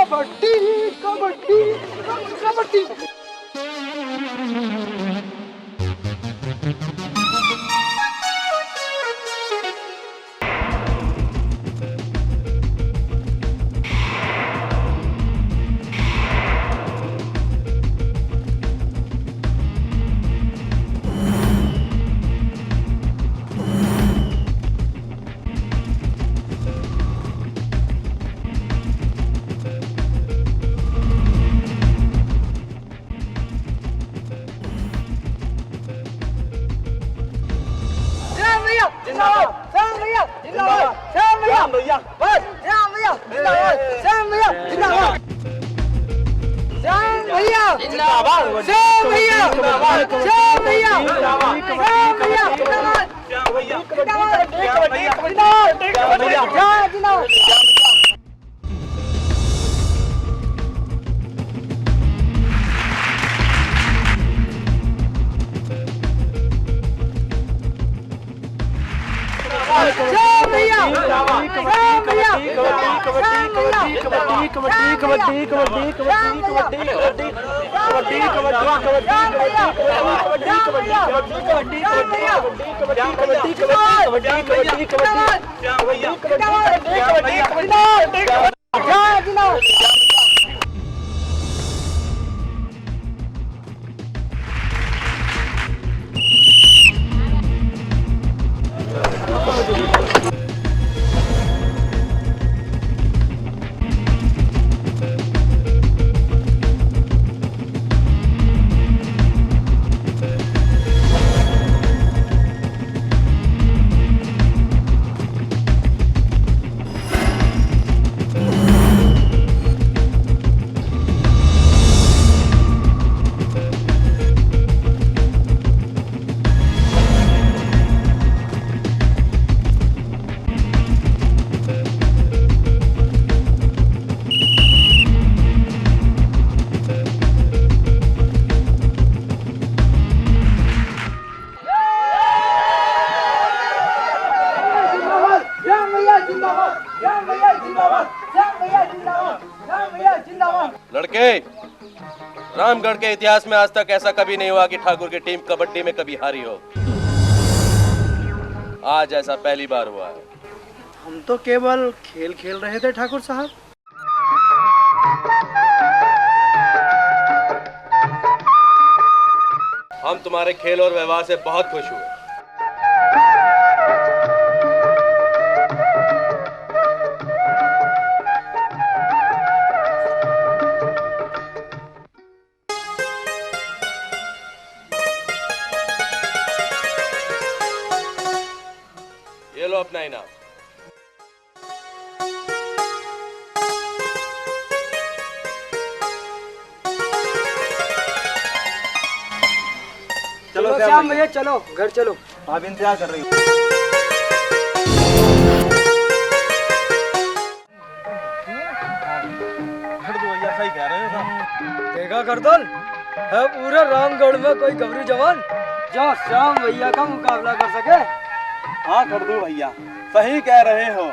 कबड्डी कबड्डी कबड्डी। जिंदाबाद श्याम भैया जिंदाबाद श्याम भैया बस श्याम भैया जिंदाबाद श्याम भैया जिंदाबाद श्याम भैया जिंदाबाद श्याम भैया जिंदाबाद श्याम भैया जिंदाबाद श्याम भैया जिंदाबाद श्याम भैया जिंदाबाद श्याम भैया जिंदाबाद। श्याम भैया श्याम भैया कबड्डी कबड्डी कबड्डी कबड्डी कबड्डी कबड्डी कबड्डी कबड्डी कबड्डी कबड्डी कबड्डी। लड़के, रामगढ़ के इतिहास में आज तक ऐसा कभी नहीं हुआ कि ठाकुर की टीम कबड्डी में कभी हारी हो। आज ऐसा पहली बार हुआ है। हम तो केवल खेल खेल रहे थे ठाकुर साहब। हम तुम्हारे खेल और व्यवहार से बहुत खुश हुए। ये लो अपना इनाम। चलो श्याम भैया चलो घर चलो, आप इंतजार कर रही हो। सही कह रहे हो। देखा करदल है पूरे रामगढ़ में कोई गबरू जवान जो श्याम भैया का मुकाबला कर सके। हाँ कर दो भैया, सही कह रहे हो।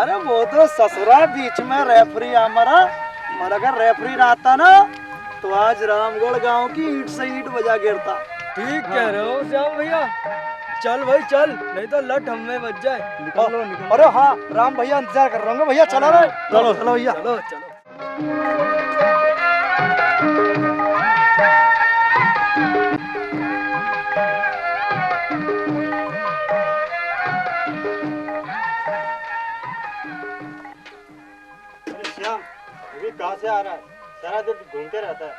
अरे वो तो ससुरा बीच में रेफरी हमारा, मगर अगर रेफरी रहता ना तो आज रामगढ़ गांव की ईंट से ईंट बजा गिरता। ठीक कह रहे हो श्याम भैया, चल भाई चल, नहीं तो लट हमें बच जाए। निकलो। अरे हाँ राम भैया इंतजार कर रहे होंगे। भैया चलो रे, चलो चलो भैया चलो चलो। श्याम अभी कहाँ से आ रहा है? सारा दिन घूमते रहता है।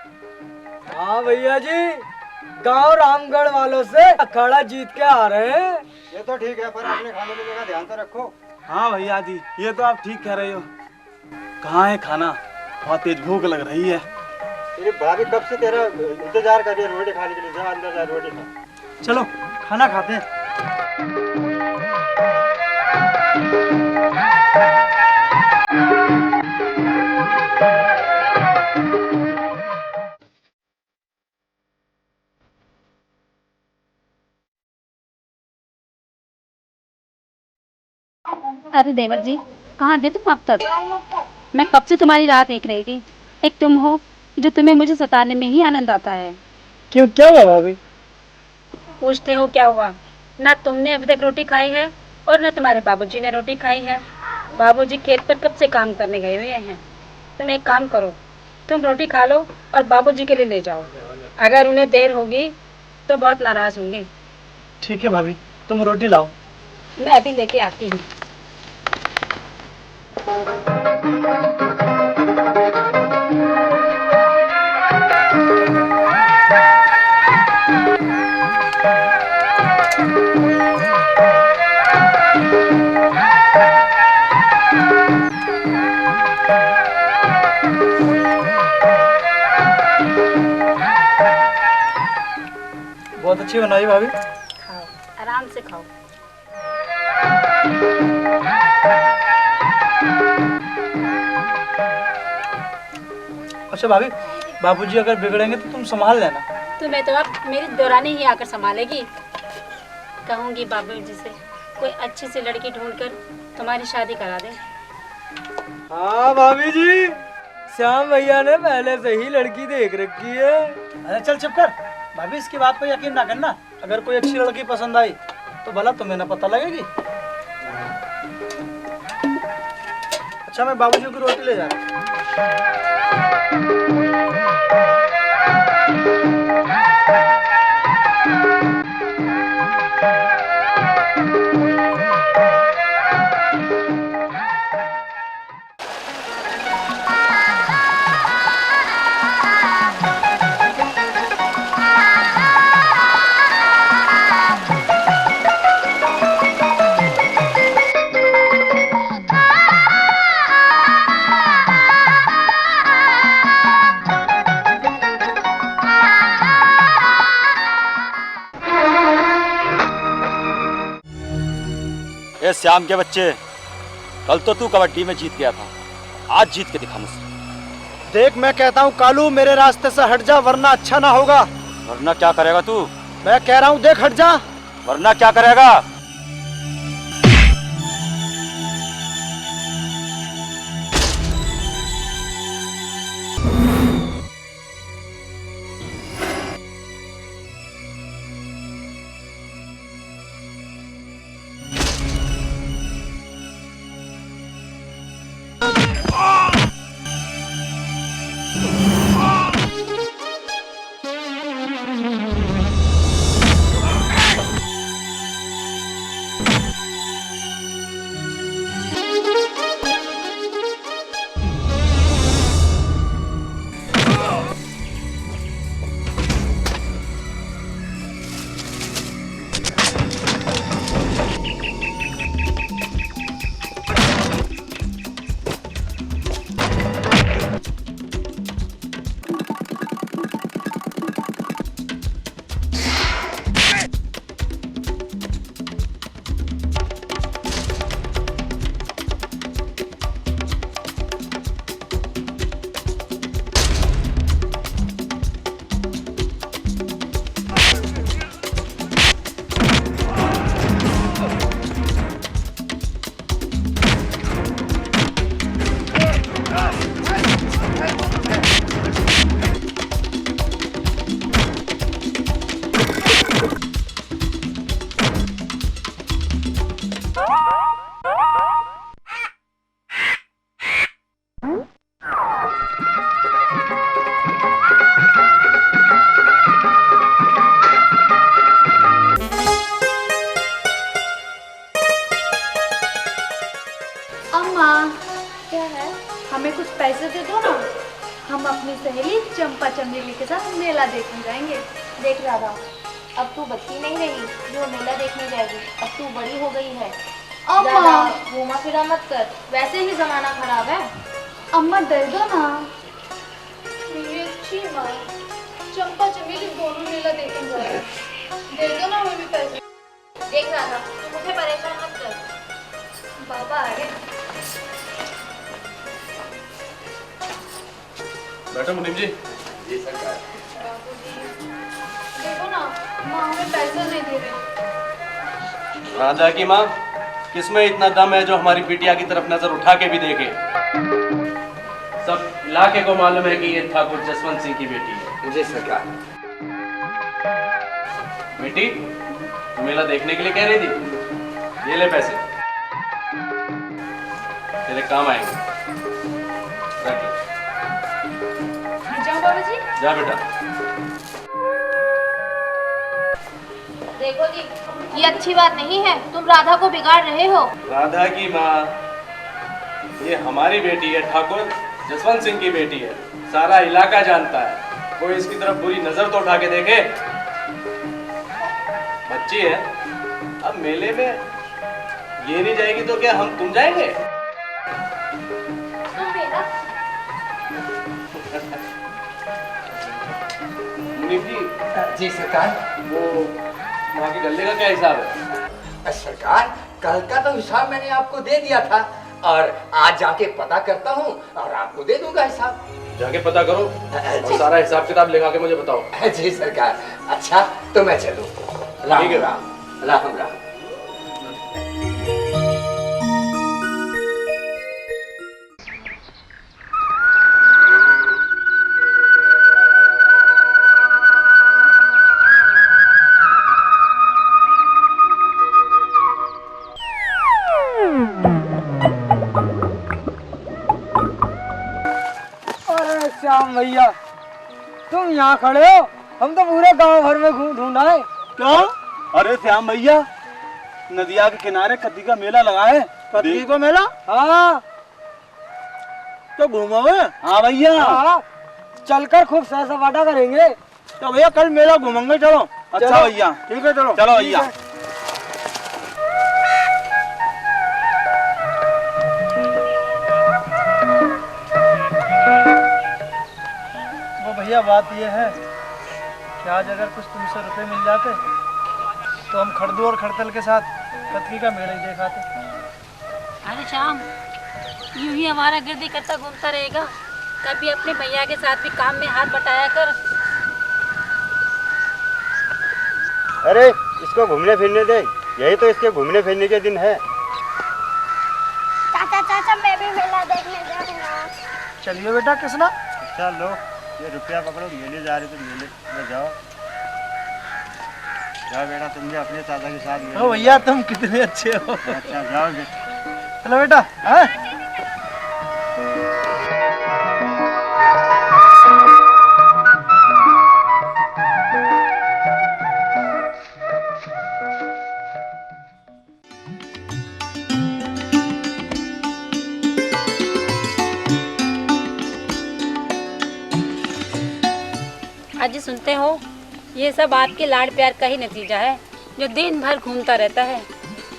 हाँ भैया जी, गांव रामगढ़ वालों से अखाड़ा जीत के आ रहे हैं। ये तो ठीक है, पर अपने खाने पीने का ध्यान तो रखो। हाँ भैया जी, ये तो आप ठीक कह रहे हो। कहाँ है खाना? बहुत तेज भूख लग रही है। तेरी भाभी कब से तेरा इंतजार कर रही है रोटी खाने के लिए। जा अंदर जा, रोटी खा। चलो खाना खाते हैं। अरे देवर जी, कहाँ थे तुम अब तक? मैं कब से तुम्हारी राह देख रही थी। एक तुम हो जो तुम्हें मुझे सताने में ही आनंद आता है। क्यों, क्या हुआ भाभी? पूछते हो क्या हुआ? ना तुमने अभी तक रोटी खाई है और ना तुम्हारे बाबूजी ने रोटी खाई है। बाबूजी खेत पर कब से काम करने गए हुए हैं। तुम एक काम करो, तुम रोटी खा लो और बाबूजी के लिए ले जाओ। अगर उन्हें देर होगी तो बहुत नाराज होंगे। ठीक है भाभी, तुम रोटी लाओ। मैं अभी लेके आती हूँ। बहुत अच्छी बनाई भाभी। खाओ, आराम से खाओ। अच्छा भाभी, बाबूजी अगर बिगड़ेंगे तो तुम संभाल लेना। तुम्हें तो अब मेरी दौरानी ही आकर संभालेगी। कहूंगी बाबूजी से कोई अच्छी सी लड़की ढूंढकर तुम्हारी शादी करा दे। हाँ भाभी जी, श्याम भैया ने पहले से ही लड़की देख रखी है। अरे चल चुप कर भाभी, इसकी बात पर यकीन ना करना। अगर कोई अच्छी लड़की पसंद आई तो भला तुम्हें ना पता लगेगी। अच्छा, मैं बाबूजी की रोटी ले जा रहा हूँ। ए श्याम के बच्चे, कल तो तू कबड्डी में जीत गया था, आज जीत के दिखा मुझसे। देख, मैं कहता हूँ कालू, मेरे रास्ते से हट जा वरना अच्छा ना होगा। वरना क्या करेगा तू? मैं कह रहा हूँ देख, हट जा। वरना क्या करेगा? हमें कुछ पैसे दे दो ना, हम अपनी सहेली चंपा चमेली के साथ मेला देखने जाएंगे। देख राधा, अब तू बच्ची नहीं रही जो मेला देखने जाएगी, अब तू बड़ी हो गई है। अम्मा, घूमा फिरा मत कर, वैसे ही जमाना खराब है। अम्मा दे दो ना। मेरी अच्छी माँ, चंपा चमेली दोनों मेला देखने जाएंगे, दे दो ना हमें भी पैसे। देख राधा, मुझे परेशान मत कर। बाबा आ गए। बैठो मुनीम जी। देखो ना, माँ हमें पैसे नहीं दे रहे। राधा की माँ, किसमें इतना दम है जो हमारी बिटिया की तरफ नजर उठा के भी देखे? सब इलाके को मालूम है कि ये ठाकुर जसवंत सिंह की बेटी है। जी सरकार। बेटी तू मेला देखने के लिए कह रही थी, ये ले पैसे, तेरे काम आएंगे। रख ले। जाओ बाबा जी। जा बेटा। देखो जी, ये अच्छी बात नहीं है, तुम राधा को बिगाड़ रहे हो। राधा की माँ, ये हमारी बेटी है, ठाकुर जसवंत सिंह की बेटी है, सारा इलाका जानता है। कोई इसकी तरफ बुरी नजर तो उठा के देखे। बच्ची है, अब मेले में ये नहीं जाएगी तो क्या हम तुम जाएंगे? तुम मेरा मुनीब जी, जी सरकार। वो वहाँ के गले का क्या हिसाब है? सरकार, कल का तो हिसाब मैंने आपको दे दिया था और आज जाके पता करता हूँ और आपको दे दूंगा हिसाब। जाके पता करो और सारा हिसाब किताब लेगा के मुझे बताओ। जी सरकार। अच्छा तो मैं चलूँ। राम ठीक है। राम राम राम। अरे श्याम भैया, तुम यहाँ खड़े हो, हम तो पूरे गांव भर में ढूंढा है। क्या? अरे श्याम भैया, नदिया के किनारे कत्ती का मेला लगा है। कत्ती को मेला? हाँ। तो घूमोगे? हाँ भैया। हाँ, चलकर खूब सैर सपाटा करेंगे। तो भैया कल मेला घूमेंगे, चलो। अच्छा चलो। भैया, ठीक है, चलो। चलो भैया। वो भैया बात ये है कि आज अगर कुछ तुमसे रुपए मिल जाते तो हम खड़दू और खड़तल के साथ कत्ती का मेला ही देखाते। अरे श्याम, यूं ही हमारा गिरदी करता घूमता रहेगा, कभी अपने भैया के साथ भी काम में हाथ बटाया कर। अरे इसको घूमने फिरने दे, यही तो इसके घूमने फिरने के दिन है। चाचा चाचा मैं भी मेला देखने जाऊंगा। चलिए बेटा कृष्णा। अच्छा लो, ये रुपया पकड़ो, मेले जा रहे तो मेले में जाओ। जाओ बेटा, तुम भी अपने चाचा के साथ। ओ भैया, तुम कितने अच्छे हो। अच्छा जाओ बेटा। चलो बेटा। हाँ? आज सुनते हो, ये सब आपके लाड़ प्यार का ही नतीजा है, जो दिन भर घूमता रहता है।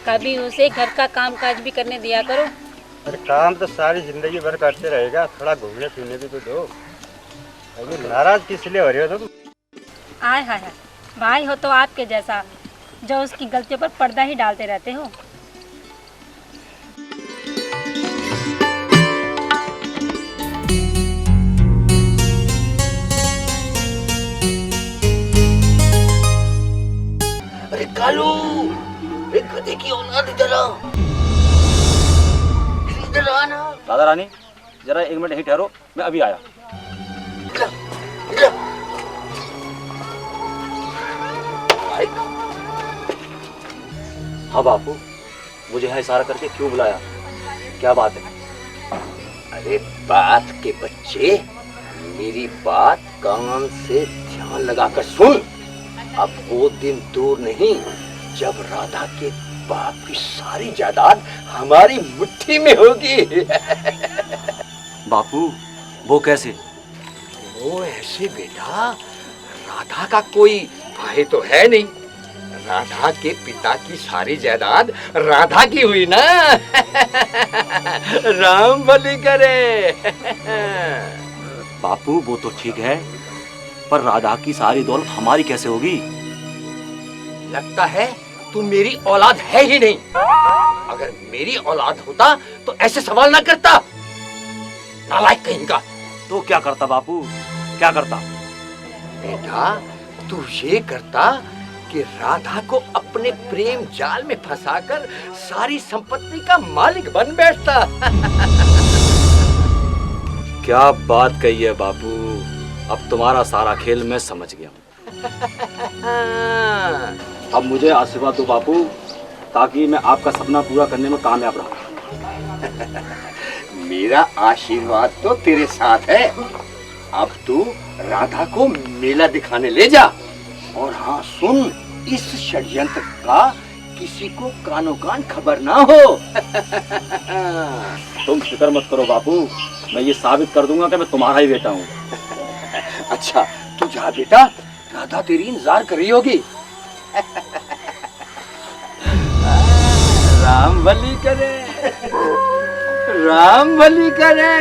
कभी उसे घर का काम काज भी करने दिया करो। अरे काम तो सारी जिंदगी भर करते रहेगा, थोड़ा घूमने फिरने भी तो दो। अभी नाराज किस लिए हो रहे हो तुम? आय हाय हाय, भाई हो तो आपके जैसा, जो उसकी गलतियों पर पर्दा ही डालते रहते हो। अरे कालू, एक गधे की औलाद इधर आ। इधर आना। राधा रानी, जरा 1 मिनट यहीं ठहरो, मैं अभी आया। हाँ बापू, मुझे यहाँ इशारा करके क्यों बुलाया? क्या बात है? अरे बात के बच्चे, मेरी बात कान से ध्यान लगाकर सुन। अब वो दिन दूर नहीं जब राधा के बाप की सारी जायदाद हमारी मुट्ठी में होगी। बापू, वो कैसे? वो ऐसे बेटा, राधा का कोई भाई तो है नहीं। राधा के पिता की सारी जायदाद राधा की हुई ना। राम भली करे। बापू वो तो ठीक है, पर राधा की सारी दौलत हमारी कैसे होगी? लगता है तू मेरी औलाद है ही नहीं। अगर मेरी औलाद होता तो ऐसे सवाल ना करता। नालायक कहीं का। तो क्या करता बापू, क्या करता? बेटा तू ये करता कि राधा को अपने प्रेम जाल में फंसाकर सारी संपत्ति का मालिक बन बैठता। क्या बात कही है बापू, अब तुम्हारा सारा खेल मैं समझ गया हूँ। अब मुझे आशीर्वाद दो बापू, ताकि मैं आपका सपना पूरा करने में कामयाब रहूं। मेरा आशीर्वाद तो तेरे साथ है। अब तू राधा को मेला दिखाने ले जा। और हाँ सुन, इस षड्यंत्र का किसी को कानो कान खबर ना हो। तुम फिक्र मत करो बापू, मैं ये साबित कर दूंगा कि मैं तुम्हारा ही बेटा हूँ। अच्छा तू जा बेटा, राधा तेरी इंतजार कर रही होगी। राम भली करे, राम भली करे।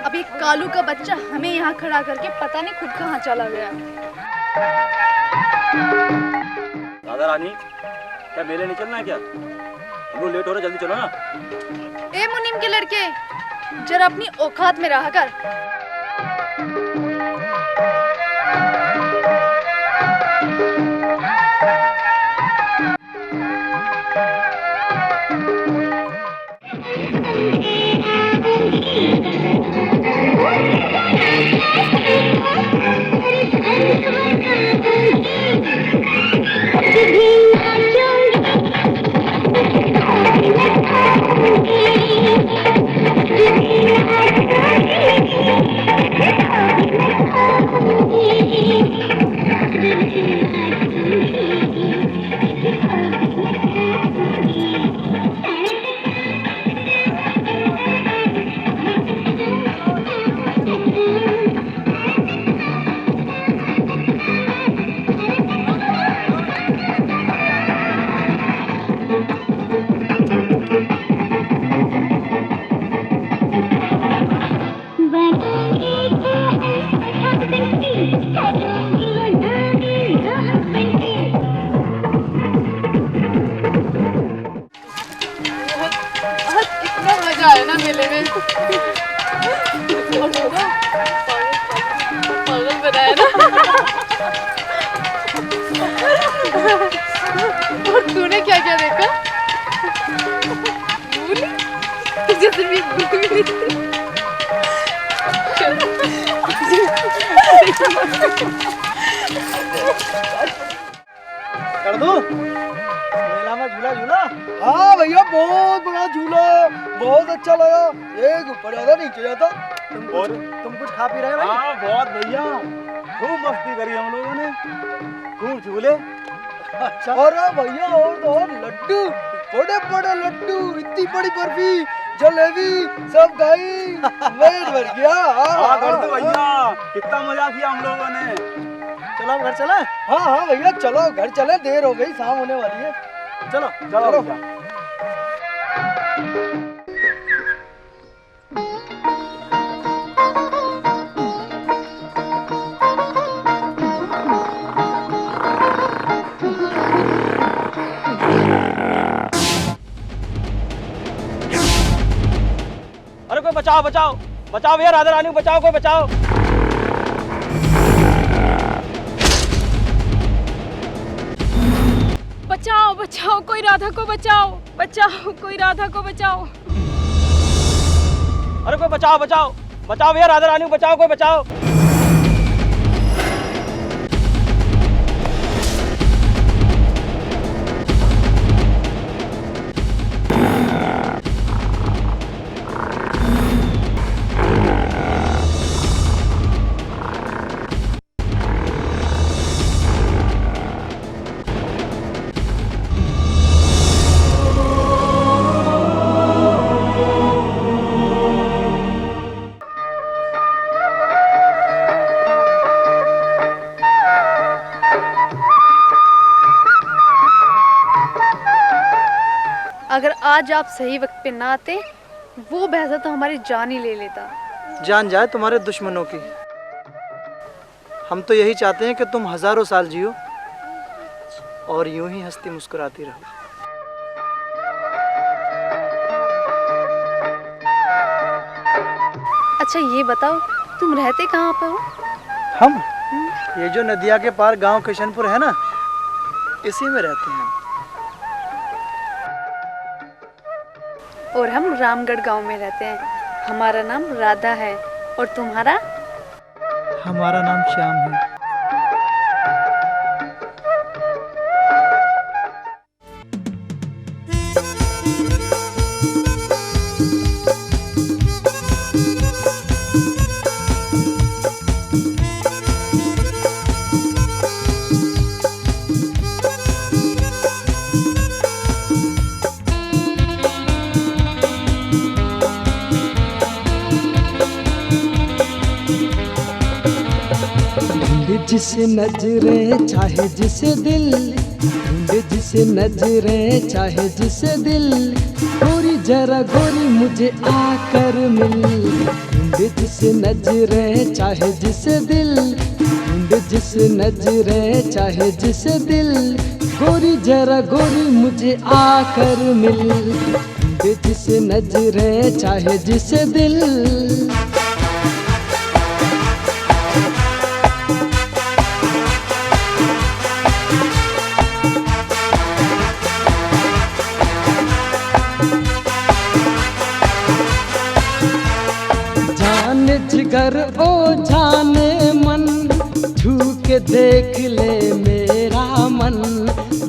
अब एक कालू का बच्चा हमें यहाँ खड़ा करके पता नहीं खुद कहाँ चला गया। राधा रानी, क्या मेले नहीं चलना है क्या? हमको लेट हो रहा है, जल्दी चलो ना। ए मुनीम के लड़के, जरा अपनी औकात में रहा कर। तूने क्या क्या देखा? तुझे सिर्फ एक बुक मिली थी। कर दो मेला में झूला झूला। हाँ भैया, बहुत बड़ा झूला, बहुत अच्छा लगा। एक ऊपर जाता नीचे जाता। तुम कुछ खा पी रहे हो भाई? हाँ बहुत भैया, खूब मस्ती करी हम लोगों ने, खूब झूले। अच्छा। और भैया और तो और लड्डू, बड़े बड़े लड्डू, इतनी बड़ी बर्फी, जलेबी सब खाई, पेट भर गया। हाँ कर दो भैया, कितना मजा किया हम लोगों ने। चलो घर चले। हाँ हाँ भैया चलो घर चले, देर हो गई, शाम होने वाली है। चलो चलो चलो। अरे कोई बचाओ बचाओ बचाओ भैया, राधा रानी को बचाओ, कोई बचाओ। बचाओ बचाओ, कोई राधा को बचाओ, बचाओ कोई राधा को बचाओ। अरे कोई बचाओ बचाओ बचाओ भैया, राधा रानी को बचाओ, कोई बचाओ। अगर आज आप सही वक्त पे ना आते, वो भैंसा तो हमारी जान ही ले लेता। जान जाए तुम्हारे दुश्मनों की। हम तो यही चाहते हैं कि तुम हजारों साल जियो और यूं ही हंसती मुस्कुराती रहो। अच्छा ये बताओ, तुम रहते कहाँ पे हो? हम ये जो नदिया के पार गांव किशनपुर है ना, इसी में रहते हैं। और हम रामगढ़ गांव में रहते हैं। हमारा नाम राधा है और तुम्हारा? हमारा नाम श्याम है। जिसे नजरें चाहे जिसे दिल, ढूंढे जिसे नजरें चाहे जिसे दिल, गोरी जरा गोरी मुझे आकर मिल। ढूंढे जिसे नजरें चाहे जिसे दिल, ढूंढे जिसे नजरें चाहे जिसे दिल, गोरी जरा गोरी मुझे आकर मिल। ढूंढे जिसे नजरें चाहे जिसे दिल। जिगर ओ जाने मन, छू के देख ले मेरा मन,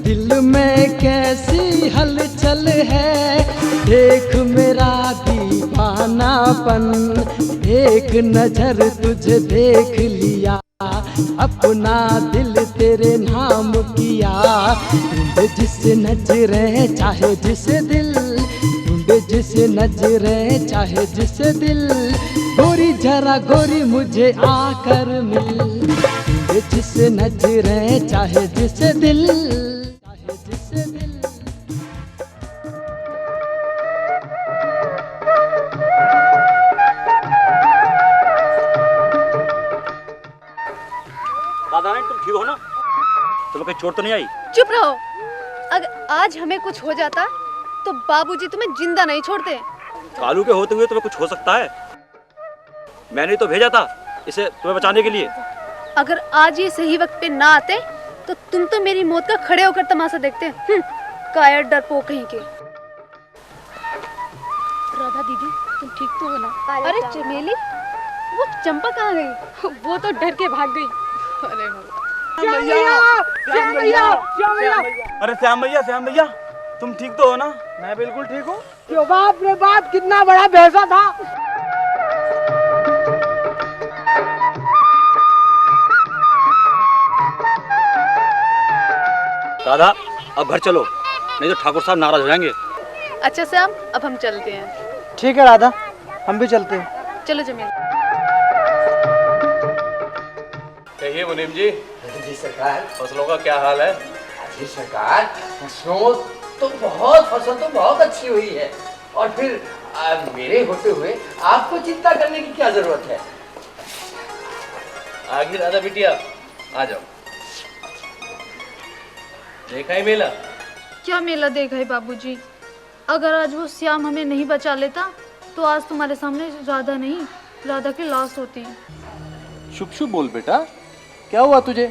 दिल में कैसी हलचल है, देख मेरा दीवानापन। एक नजर तुझे देख लिया, अपना दिल तेरे नाम किया। ढूंढे जिसे नजरें चाहे जिसे दिल, ढूंढे जिसे नजरें चाहे जिसे दिल, गोरी जरा गोरी मुझे आकर मिल। ढूंढे जिसे नजरें चाहे जिसे दिल, चाहे जिसे दिल। दादा तुम ठीक हो ना? तुम्हें कोई चोट तो नहीं आई? चुप रहो। अगर आज हमें कुछ हो जाता तो बाबूजी तुम्हें जिंदा नहीं छोड़ते। कालू के होते हुए तुम्हें कुछ हो सकता है? मैंने तो भेजा था इसे तुम्हें बचाने के लिए। अगर आज ये सही वक्त पे ना आते तो तुम तो मेरी मौत का खड़े होकर तमाशा देखते। कायर डरपोक कहीं के। राधा दीदी तुम ठीक तो हो ना? अरे चमेली, वो चंपा कहाँ गई? वो तो डर के भाग गई। अरे अरे श्याम भैया तुम ठीक तो हो ना? मैं बिल्कुल ठीक हूँ। क्यों बाप रे बाप, कितना बड़ा भैंसा था। दादा अब घर चलो, नहीं तो ठाकुर साहब नाराज हो जाएंगे। अच्छा श्याम, अब हम चलते हैं। ठीक है राधा, हम भी चलते हैं। चलो जमील। कहिए मुनीम जी। जी सरकार। फसलों का क्या हाल है? जी सरकार, फसल तो बहुत अच्छी हुई है, और फिर मेरे होते हुए आपको चिंता करने की क्या जरूरत है? आगे राधा बिटिया आ जाओ। देखा ही मेला? क्या मेला देखा है बाबूजी? अगर आज वो श्याम हमें नहीं बचा लेता तो आज तुम्हारे सामने राधा नहीं, राधा की लाश होती। शुभ शुभ बोल बेटा, क्या हुआ तुझे?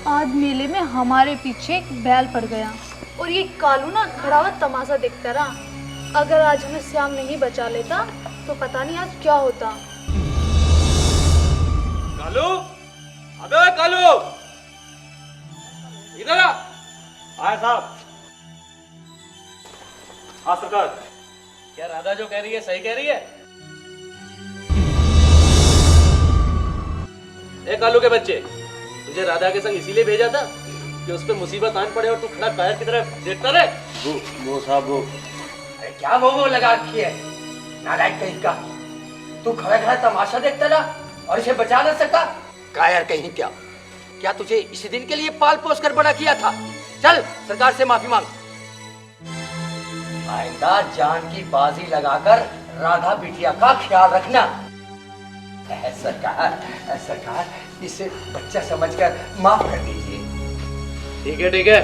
आज मेले में हमारे पीछे एक बैल पड़ गया और ये कालू ना खड़ा हुआ तमाशा देखता रहा। अगर आज हमें श्याम नहीं बचा लेता तो पता नहीं आज क्या होता। कालू, अबे कालू, इधर आ। आए साहब। हाँ सरकार। क्या राधा जो कह रही है सही कह रही है? ए कालू के बच्चे, तुझे राधा के संग इसीलिए भेजा था कि उस पे मुसीबत आन पड़े और तू खड़ा कायर की तरह देखता रहे? वो साहब वो क्या वो लगा रखी है नालायक कहीं का? तू खड़ा खड़ा तमाशा देखता रहा और इसे बचा न सका? कायर कहीं क्या तुझे इसी दिन के लिए पाल पोस कर बड़ा किया था? चल सरकार से माफी मांग। आइंदा जान की बाजी लगाकर राधा बिटिया का ख्याल रखना। सरकार इसे बच्चा समझकर माफ कर दीजिए। ठीक है,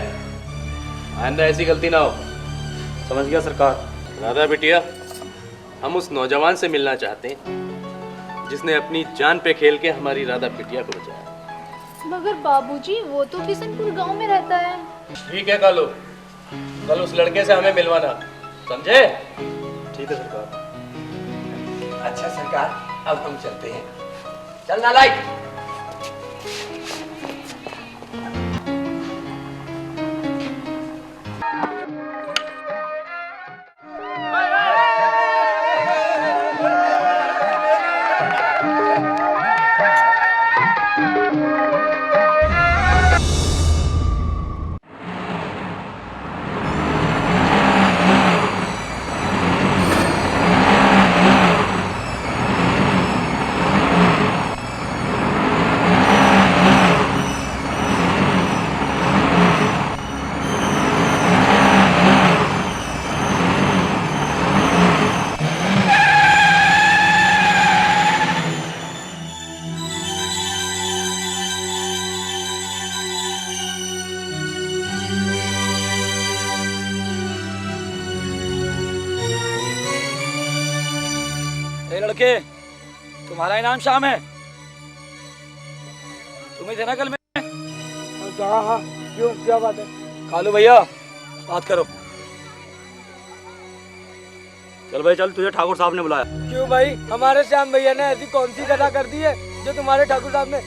आइंदा ऐसी गलती ना हो। समझ गया सरकार। राधा बिटिया, हम उस नौजवान से मिलना चाहते हैं जिसने अपनी जान पे खेल के हमारी राधा बिटिया को बचाया। मगर बाबूजी वो तो किशनपुर गांव में रहता है। ठीक है कालू, कल उस लड़के से हमें मिलवाना, समझे? ठीक है सरकार। अच्छा सरकार, अब हम चलते हैं। चल नालायक। ए लड़के, तुम्हारा इनाम शाम है। तुम्हें थे ना कल में? हाँ, क्यों, क्या बात है? कालू भैया, बात करो। चल भाई चल, तुझे ठाकुर साहब ने बुलाया। क्यों भाई, हमारे श्याम भैया ने ऐसी कौन सी कथा कर दी है जो तुम्हारे ठाकुर साहब ने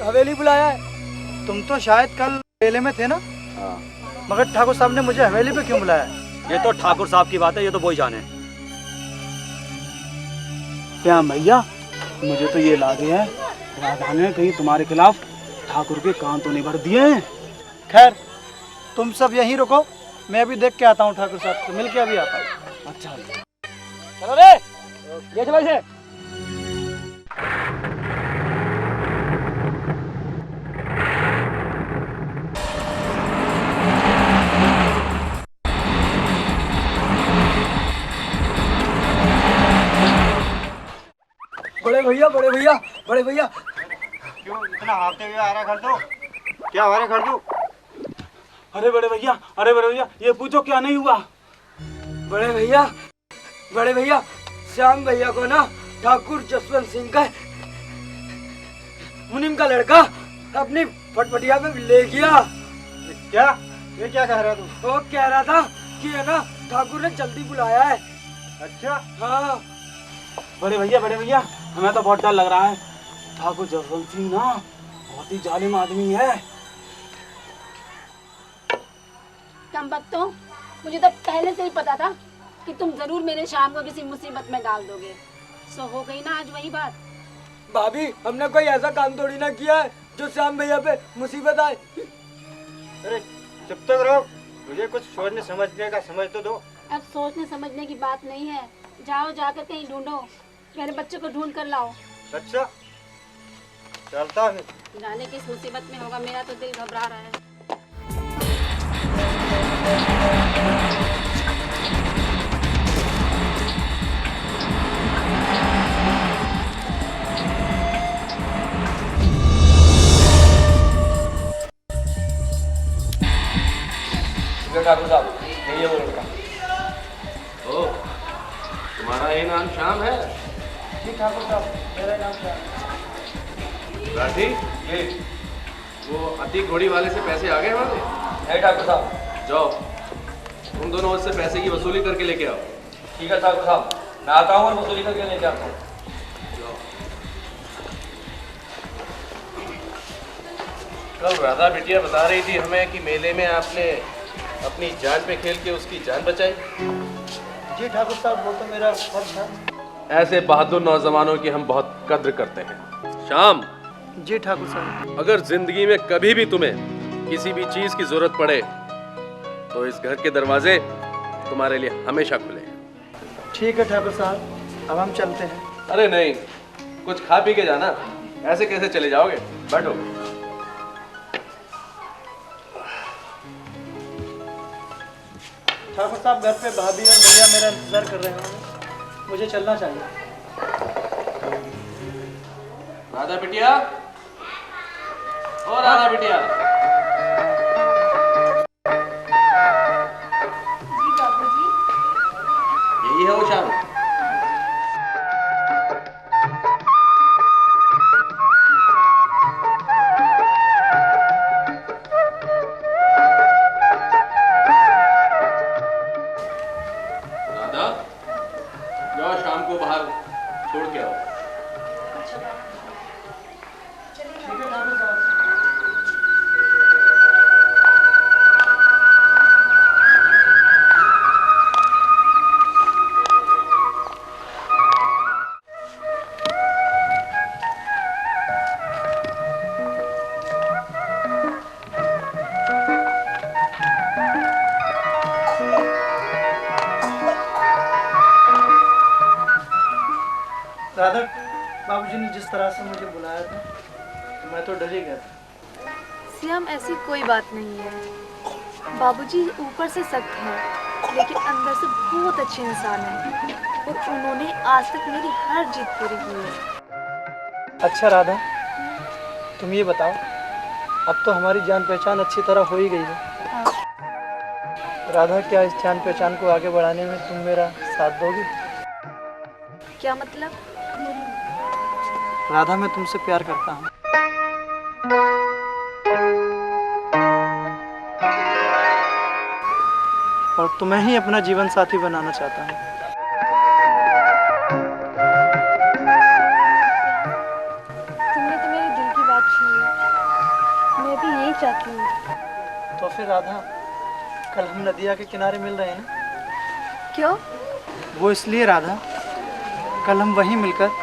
हवेली बुलाया है? तुम तो शायद कल मेले में थे ना? हाँ। मगर ठाकुर साहब ने मुझे हवेली पे क्यों बुलाया? ये तो ठाकुर साहब की बात है, ये तो वही जाने। श्याम भैया, मुझे तो ये लागे है राधा ने कहीं तुम्हारे खिलाफ ठाकुर के कान तो नहीं भर दिए हैं। खैर, तुम सब यहीं रुको, मैं अभी देख के आता हूँ ठाकुर साहब से, मिल के अभी आता हूँ। अच्छा चलो रे, ये भाई से। बड़े भैया, बड़े भैया, बड़े भैया। क्यों इतना हाफते हुए आ रहा घर तो? क्या हो रहा है घर तो? अरे बड़े भैया, अरे बड़े भैया, ये पूछो क्या नहीं हुआ? बड़े भैया, बड़े भैया, श्याम भैया को ना ठाकुर जसवंत सिंह का मुनीम का लड़का अपनी फटफटिया में ले गया। क्या? ये क्या कह रहा तू? वो कह रहा था कि है ना ठाकुर ने जल्दी बुलाया है। अच्छा, हाँ। बड़े भैया, हमें तो बहुत डर लग रहा है। ठाकुर जसवंत सिंह ना बहुत ही जालिम आदमी है। कम बख्तों, मुझे तो पहले से ही पता था कि तुम जरूर मेरे शाम को किसी मुसीबत में डाल दोगे। सो हो गई ना आज वही बात। भाभी, हमने कोई ऐसा काम थोड़ी ना किया है जो श्याम भैया पे मुसीबत आए। अरे चुप तो रहो, मुझे कुछ सोचने समझने का समझ तो दो। अब सोचने समझने की बात नहीं है, जाओ जाकर कहीं ढूंढो, मेरे बच्चे को ढूंढ कर लाओ। अच्छा, चलता है। जाने किस मुसीबत में होगा, मेरा तो दिल घबरा रहा है। ठाकुर साहब, यही है वो लड़का। ओ, तुम्हारा ये नाम श्याम है? जी ठाकुर साहब, मेरा नाम श्याम। राठी, ये वो अति घोड़ी वाले से पैसे आ गए हमारे? है ठाकुर साहब। जाओ, तुम दोनों उससे पैसे की वसूली करके लेके आओ। ठीक है ठाकुर साहब, मैं आता हूँ और वसूली करके लेके आता हूँ। कल राधा बिटिया बता रही थी हमें कि मेले में आपने अपनी जान पे खेल के उसकी जान बचाई। जी ठाकुर साहब, वो तो मेरा फर्ज था। ऐसे बहादुर नौजवानों की हम बहुत कद्र करते हैं। शाम, जी ठाकुर साहब। अगर जिंदगी में कभी भी तुम्हें किसी भी चीज की जरूरत पड़े तो इस घर के दरवाजे तुम्हारे लिए हमेशा खुले हैं। ठीक है ठाकुर साहब, अब हम चलते हैं। अरे नहीं, कुछ खा पी के जाना, ऐसे कैसे चले जाओगे? बैठो। ठाकुर साहब, घर पे भाभी और भैया मेरा इंतजार कर रहे हैं, मुझे चलना चाहिए। राधा बिटिया, ओ राधा बिटिया। जी बाबूजी। यही है वो शाम। तरह से मुझे बुलाया था तो मैं तो डर ही गया था। श्याम, ऐसी कोई बात नहीं है। बाबूजी ऊपर से सख्त है लेकिन अंदर से बहुत अच्छे इंसान हैं और उन्होंने आज तक मेरी हर जीत पूरी की है। अच्छा राधा, तुम ये बताओ, अब तो हमारी जान पहचान अच्छी तरह हो ही गई है। राधा, क्या इस जान पहचान को आगे बढ़ाने में तुम मेरा साथ दोगी? क्या मतलब? राधा, मैं तुमसे प्यार करता हूँ। और तुम्हें ही अपना जीवन साथी बनाना चाहता हूँ। तुमने तो मेरे दिल की बात छीनी, मैं भी यही चाहती हूँ। तो फिर राधा, कल हम नदिया के किनारे मिल रहे हैं ना? क्यों? वो इसलिए राधा, कल हम वहीं मिलकर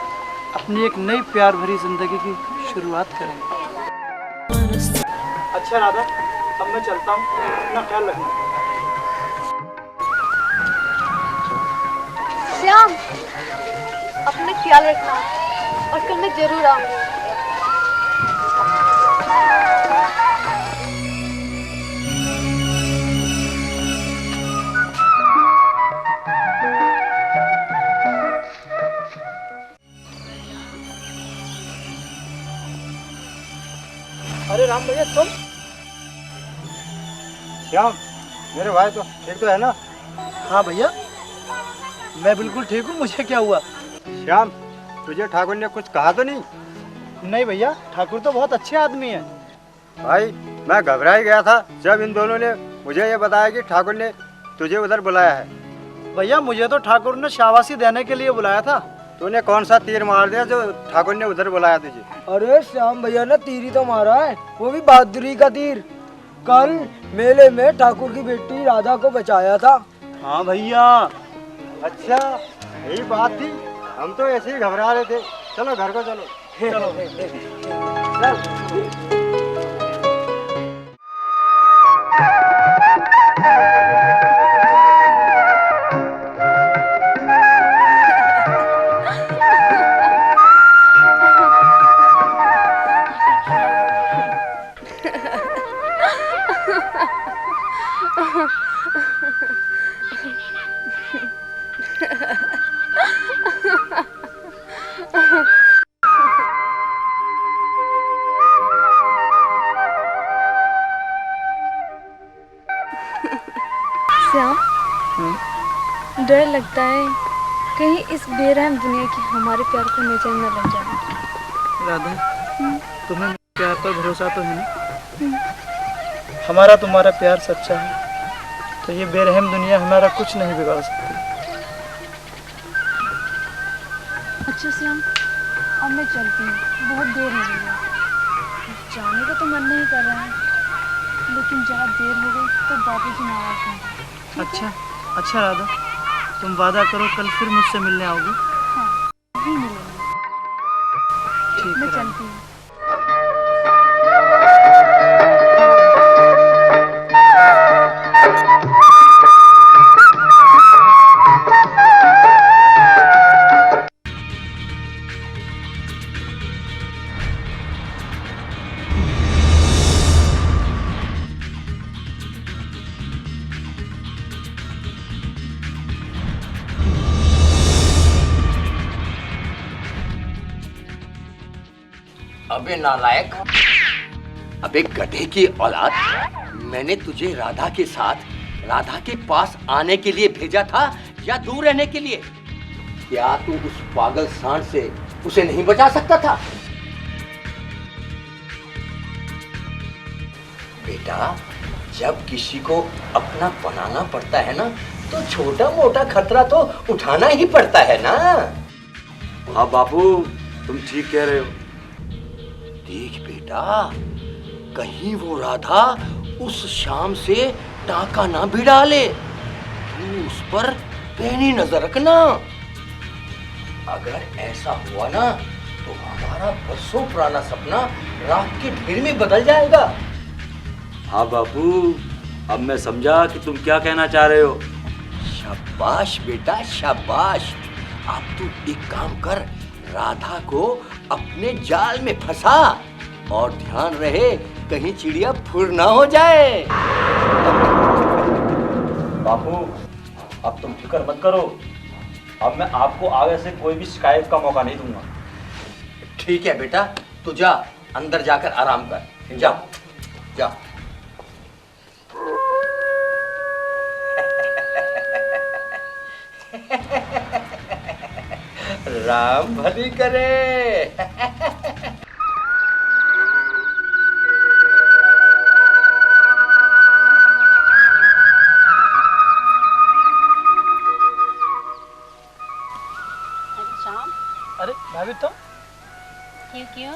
अपनी एक नई प्यार भरी जिंदगी की शुरुआत करेंगे। अच्छा राधा, अब मैं चलता हूँ, अपना ख्याल रखना। श्याम, अपना ख्याल रखना और कल मैं जरूर आऊंगी। अरे राम भैया, तुम? श्याम, मेरे भाई तो ठीक तो है ना? हाँ भैया, मैं बिल्कुल ठीक हूँ। मुझे क्या हुआ? श्याम, तुझे ठाकुर ने कुछ कहा तो नहीं? नहीं भैया, ठाकुर तो बहुत अच्छे आदमी है। भाई, मैं घबरा ही गया था जब इन दोनों ने मुझे ये बताया कि ठाकुर ने तुझे उधर बुलाया है। भैया, मुझे तो ठाकुर ने शाबाशी देने के लिए बुलाया था। तूने कौन सा तीर मार दिया जो ठाकुर ने उधर बुलाया तुझे? अरे श्याम भैया ने तीर ही तो मारा है, वो भी बहादुरी का तीर। कल मेले में ठाकुर की बेटी राधा को बचाया था। हाँ भैया, अच्छा यही बात थी। हम तो ऐसे ही घबरा रहे थे। चलो घर को चलो। श्याम, डर लगता है कहीं इस बेरहम दुनिया की हमारे प्यार को नजर न लग जाए। राधा, तुम्हें मेरे प्यार पर भरोसा तो है ना? हमारा तुम्हारा प्यार सच्चा है तो ये बेरहम दुनिया हमारा कुछ नहीं बिगाड़ सकती। अच्छा श्याम, अब मैं चलती हूँ, बहुत देर हो गई है। जाने का तो मन नहीं कर रहा है लेकिन जहाँ देर हो गई तो बाबूजी नाराज होंगे। अच्छा राधा, तुम वादा करो कल फिर मुझसे मिलने आओगे? हाँ, अभी मिलेंगे। ठीक मैं है राधा। चलती हूँ। अबे नालायक, अबे गधे की औलाद, मैंने तुझे राधा के साथ राधा के पास आने के लिए भेजा था या दूर रहने के लिए? क्या तू उस पागल सांड से उसे नहीं बचा सकता था? बेटा, जब किसी को अपना बनाना पड़ता है ना तो छोटा मोटा खतरा तो उठाना ही पड़ता है ना। हाँ बापू, तुम ठीक कह रहे हो। देख बेटा, कहीं वो राधा उस शाम से टाका ना भिड़ा ले। तू उस पर पैनी नजर रखना। अगर ऐसा हुआ ना तो हमारा बरसों पुराना सपना रात के ढेर में बदल जाएगा। हाँ बापू, अब मैं समझा कि तुम क्या कहना चाह रहे हो। शाबाश बेटा, शाबाश। अब तू एक काम कर, राधा को अपने जाल में फंसा, और ध्यान रहे कहीं चिड़िया फुर ना हो जाए। बापू, अब तुम फिक्र मत करो। अब मैं आपको आगे से कोई भी शिकायत का मौका नहीं दूंगा। ठीक है बेटा, तू जा, अंदर जाकर आराम कर। जा जा। राम भली करे। अरे भाभी तुम? क्यों?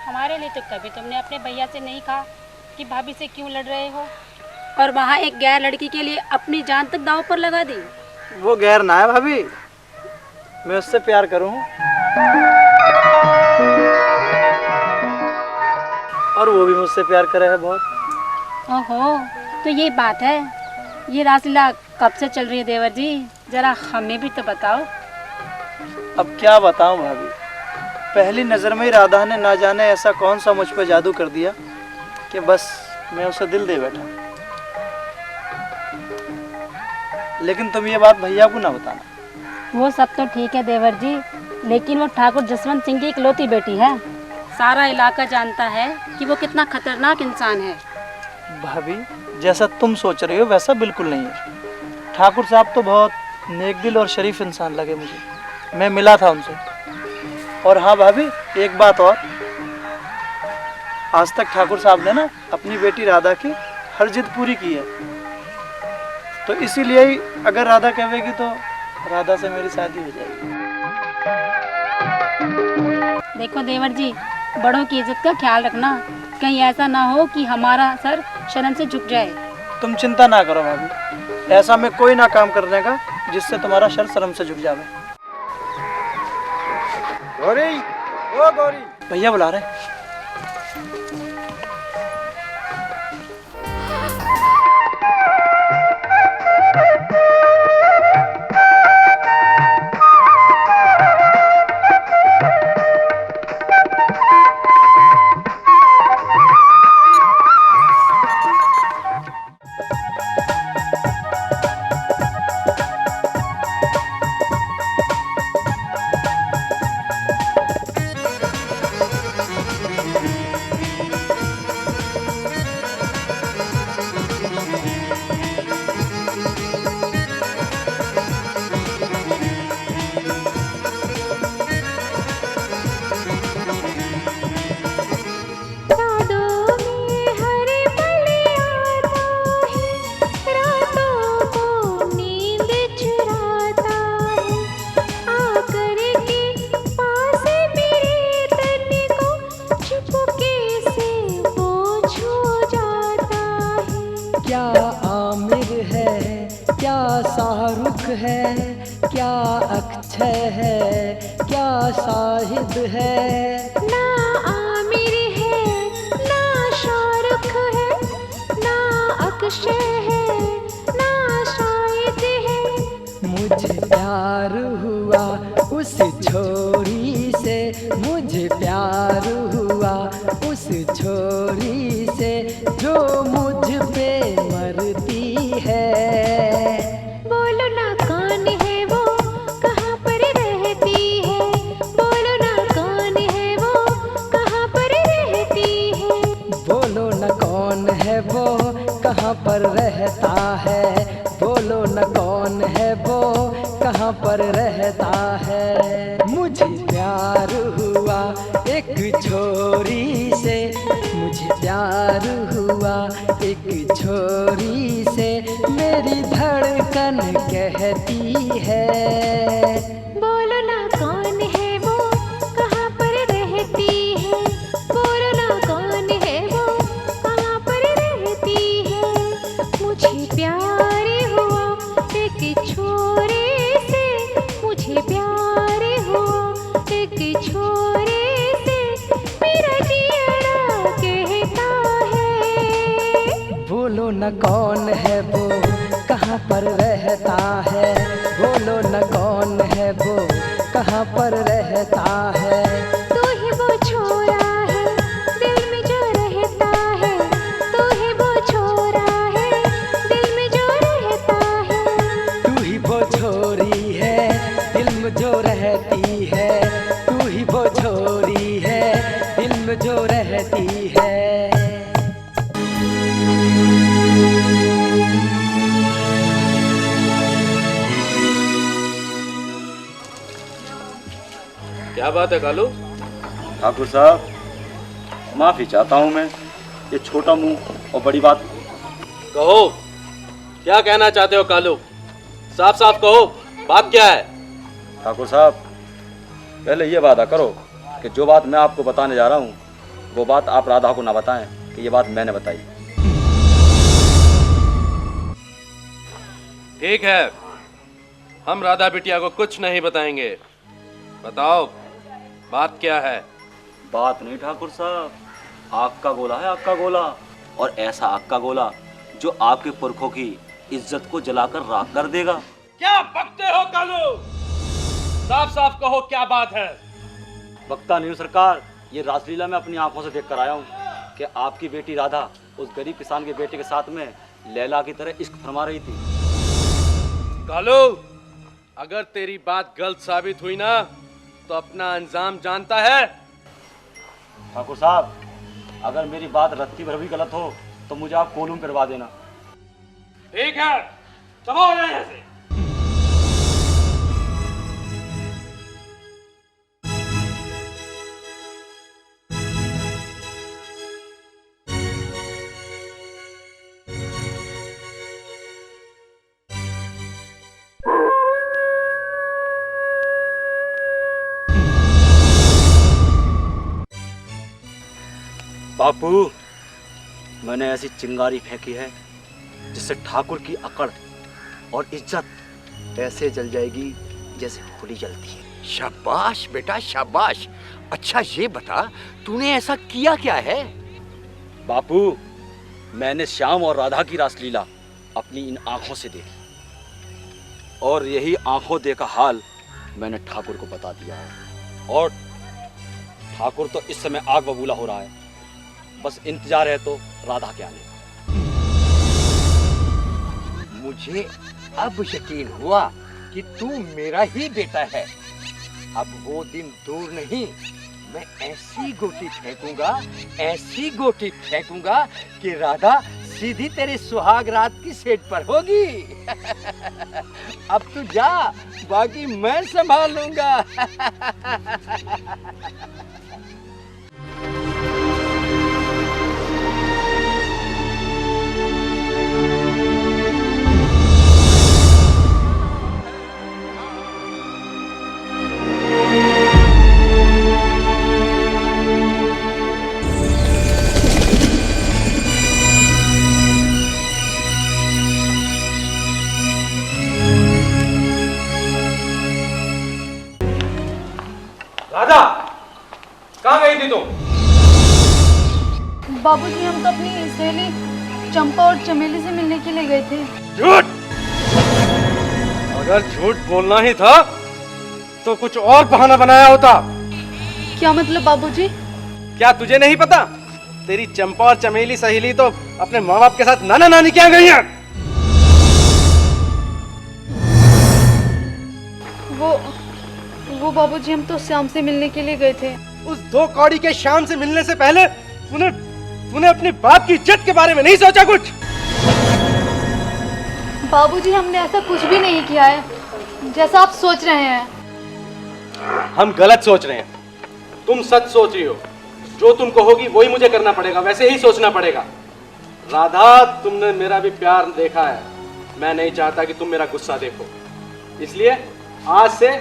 हमारे लिए तो कभी तुमने अपने भैया से नहीं कहा कि भाभी से क्यों लड़ रहे हो, और वहाँ एक गैर लड़की के लिए अपनी जान तक दांव पर लगा दी। वो गैर ना है भाभी, मैं उससे प्यार करूं और वो भी मुझसे प्यार करे है बहुत। ओहो, तो ये बात है। ये रासलीला कब से चल रही है देवर जी? जरा हमें भी तो बताओ। अब क्या बताऊं भाभी, पहली नजर में ही राधा ने ना जाने ऐसा कौन सा मुझ पर जादू कर दिया कि बस मैं उसे दिल दे बैठा। लेकिन तुम ये बात भैया को ना बताना। वो सब तो ठीक है देवर जी, लेकिन वो ठाकुर जसवंत सिंह की इकलौती बेटी है। सारा इलाका जानता है कि वो कितना खतरनाक इंसान है। भाभी, जैसा तुम सोच रही हो वैसा बिल्कुल नहीं है। ठाकुर साहब तो बहुत नेक दिल और शरीफ इंसान लगे मुझे, मैं मिला था उनसे। और हाँ भाभी, एक बात और, आज तक ठाकुर साहब ने ना अपनी बेटी राधा की हर जिद पूरी की है। तो इसीलिए ही अगर राधा कहेगी तो राधा से मेरी शादी हो जाएगी। देखो देवर जी, बड़ों की इज्जत का ख्याल रखना, कहीं ऐसा ना हो कि हमारा सर शर्म से झुक जाए। तुम चिंता ना करो भाभी, ऐसा मैं कोई ना काम करने का जिससे तुम्हारा सर शर्म से झुक जावे। गौरी, ओ गौरी, भैया बुला रहे हैं। शाहरुख है, क्या अक्षय है, क्या शाहिद है। ना आमिर है, ना शाहरुख है, ना अक्षय है, ना शाहिद है। मुझे प्यार हुआ उस छोरी से, मुझे प्यार हुआ उस छोरी से जो मुझ पे मरती है। बोलो ना कौन है वो, कहाँ पर रहती है। बोलो ना कौन है वो, कहाँ पर रहती है। बोलो न कौन है वो, कहाँ पर रहता है। बोलो न कौन है वो, कहाँ पर रहता है। मुझे प्यार हुआ एक छोरी से, मुझे प्यार हुआ एक छोरी से, मेरी धड़कन कहती है। बोलो ना कौन है वो, कहाँ पर रहती है। बोलो ना कौन है वो, कहाँ पर रहती है। मुझे प्यार हुआ एक छोरे से, मुझे प्यार हुआ एक छोरे से, मेरा जियरा कहता है। बोलो न कौन है वो, कहाँ पर रहता है। बोलो न कौन है वो, कहाँ पर रहता है। तू ही रहती है। क्या बात है कालू? ठाकुर साहब, माफी चाहता हूँ मैं, ये छोटा मुंह और बड़ी बात। कहो, क्या कहना चाहते हो कालू? साफ साफ कहो, बात क्या है? ठाकुर साहब, पहले ये वादा करो कि जो बात मैं आपको बताने जा रहा हूँ वो बात आप राधा को ना बताएं कि ये बात मैंने बताई। ठीक है, हम राधा बिटिया को कुछ नहीं बताएंगे। बताओ, बात क्या है? बात नहीं ठाकुर साहब, आग का गोला है, आग का गोला, और ऐसा आग का गोला जो आपके पुरखों की इज्जत को जलाकर राख कर देगा। क्या बकते हो कालू? साफ साफ कहो, क्या बात है? बकता नहीं हूँ सरकार, ये रासलीला मैं अपनी आंखों से देख कर आया हूँ कि आपकी बेटी राधा उस गरीब किसान के बेटे के साथ में लैला की तरह इश्क फरमा रही थी। कालू, अगर तेरी बात गलत साबित हुई ना तो अपना अंजाम जानता है। ठाकुर साहब, अगर मेरी बात रत्ती भर भी गलत हो तो मुझे आप कोलूम करवा देना। ठीक है, दबाओ यहाँ से। बापू, मैंने ऐसी चिंगारी फेंकी है जिससे ठाकुर की अकड़ और इज्जत ऐसे जल जाएगी जैसे होली जलती है। शाबाश बेटा शाबाश। अच्छा ये बता, तूने ऐसा किया क्या है? बापू, मैंने श्याम और राधा की रासलीला अपनी इन आंखों से देखी और यही आंखों देखा हाल मैंने ठाकुर को बता दिया है। और ठाकुर तो इस समय आग बबूला हो रहा है, बस इंतजार है तो राधा के आने का। मुझे अब यकीन हुआ कि तू मेरा ही बेटा है। अब वो दिन दूर नहीं, मैं ऐसी गोटी फेंकूंगा, ऐसी गोटी फेंकूंगा कि राधा सीधी तेरे सुहाग रात की सेट पर होगी। अब तू जा, बाकी मैं संभाल लूंगा। राधा, कहाँ गई थी तुम? बाबूजी, हम तो अपनी सहेली चंपा और चमेली से मिलने के लिए गए थे। झूठ! अगर झूठ बोलना ही था तो कुछ और बहाना बनाया होता। क्या मतलब बाबूजी? क्या तुझे नहीं पता? तेरी चंपा और चमेली सहेली तो अपने माँ बाप के साथ नाना नानी के यहाँ गई हैं। वो बाबूजी, हम तो श्याम से मिलने के लिए गए थे। उस दो कौड़ी के श्याम से मिलने से पहले तूने अपने बाप की इज्जत के बारे में नहीं सोचा कुछ? बाबूजी, हमने ऐसा कुछ भी नहीं किया है जैसा आप सोच रहे हैं। हम गलत सोच रहे हैं, तुम सच सोच रही हो। जो तुम कहोगी वही मुझे करना पड़ेगा, वैसे ही सोचना पड़ेगा। राधा, तुमने मेरा भी प्यार देखा है, मैं नहीं चाहता कि तुम मेरा गुस्सा देखो। इसलिए आज से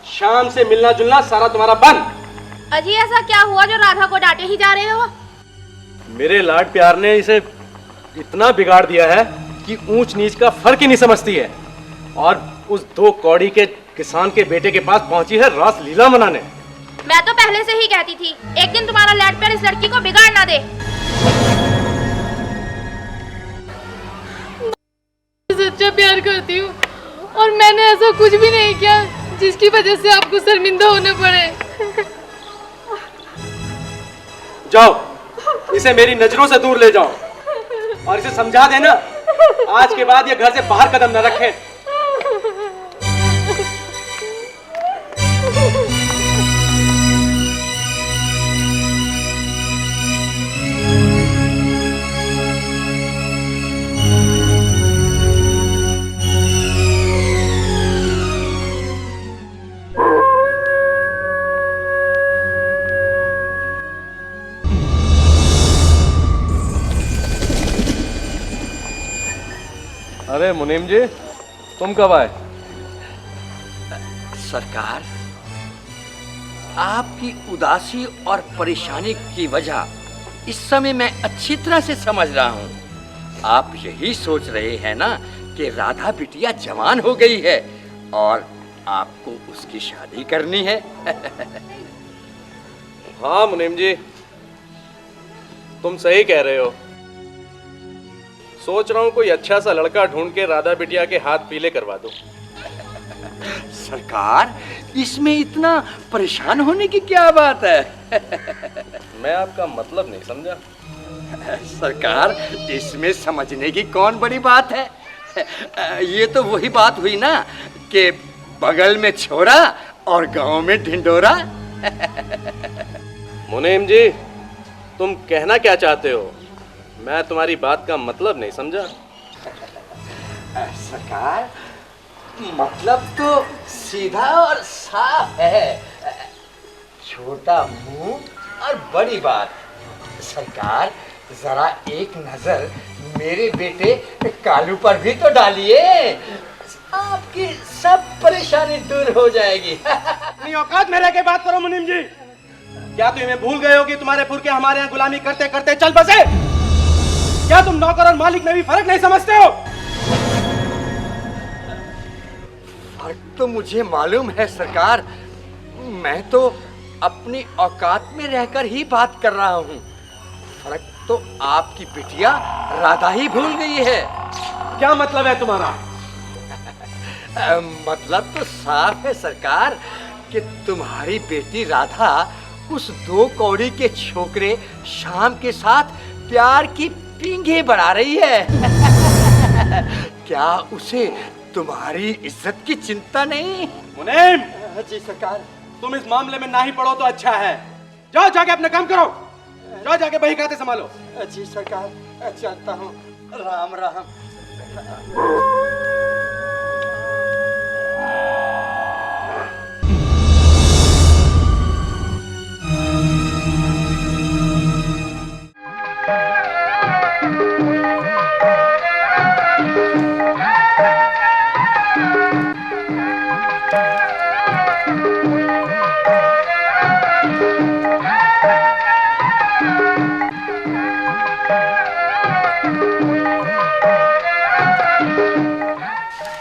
शाम से मिलना जुलना सारा तुम्हारा बंद। अजी, ऐसा क्या हुआ जो राधा को डांटे ही जा रहे हो? मेरे लाड प्यार ने इसे इतना बिगाड़ दिया है कि ऊंच नीच का फर्क ही नहीं समझती है, और उस दो कौड़ी के किसान के बेटे के पास पहुंची है रास लीला मनाने। मैं तो पहले से ही कहती थी, एक दिन तुम्हारा लाड प्यार इस लड़की को बिगाड़ ना दे। सच्चा प्यार करती हूँ और मैंने ऐसा कुछ भी नहीं किया जिसकी वजह से आपको शर्मिंदा होना पड़े। जाओ, इसे मेरी नजरों से दूर ले जाओ और इसे समझा देना आज के बाद ये घर से बाहर कदम न रखे। अरे मुनीम जी, तुम कब आए? सरकार, आपकी उदासी और परेशानी की वजह इस समय मैं अच्छी तरह से समझ रहा हूँ। आप यही सोच रहे हैं ना कि राधा बिटिया जवान हो गई है और आपको उसकी शादी करनी है। हाँ मुनीम जी, तुम सही कह रहे हो। सोच रहा हूँ कोई अच्छा सा लड़का ढूंढ के राधा बिटिया के हाथ पीले करवा दूं। सरकार, इसमें इतना परेशान होने की क्या बात है? मैं आपका मतलब नहीं समझा। सरकार, इसमें समझने की कौन बड़ी बात है? ये तो वही बात हुई ना कि बगल में छोरा और गांव में ढिंडोरा। मुनीम जी, तुम कहना क्या चाहते हो? मैं तुम्हारी बात का मतलब नहीं समझा। सरकार, मतलब तो सीधा और साफ है। छोटा मुंह और बड़ी बात। सरकार, जरा एक नजर मेरे बेटे कालू पर भी तो डालिए, आपकी सब परेशानी दूर हो जाएगी। अपनी औकात में रह के बात करो मुनीम जी। क्या तुम इन्हें भूल गए हो कि तुम्हारे पुरखे हमारे यहाँ गुलामी करते करते चल बसे? क्या तुम नौकर और मालिक में भी फर्क नहीं समझते हो? फर्क तो मुझे मालूम है सरकार, मैं तो अपनी औकात में रहकर ही बात कर रहा हूँ। फर्क तो आपकी बिटिया राधा ही भूल गई है। क्या मतलब है तुम्हारा? मतलब तो साफ है सरकार कि तुम्हारी बेटी राधा उस 2 कौड़ी के छोकरे शाम के साथ प्यार की पींघे बढ़ा रही है। क्या उसे तुम्हारी इज्जत की चिंता नहीं? मुनीम जी सरकार। तुम इस मामले में ना ही पड़ो तो अच्छा है। जाओ जाके अपने काम करो। जाओ जाके बही खाते संभालो। जी सरकार, चलता हूँ। राम राम।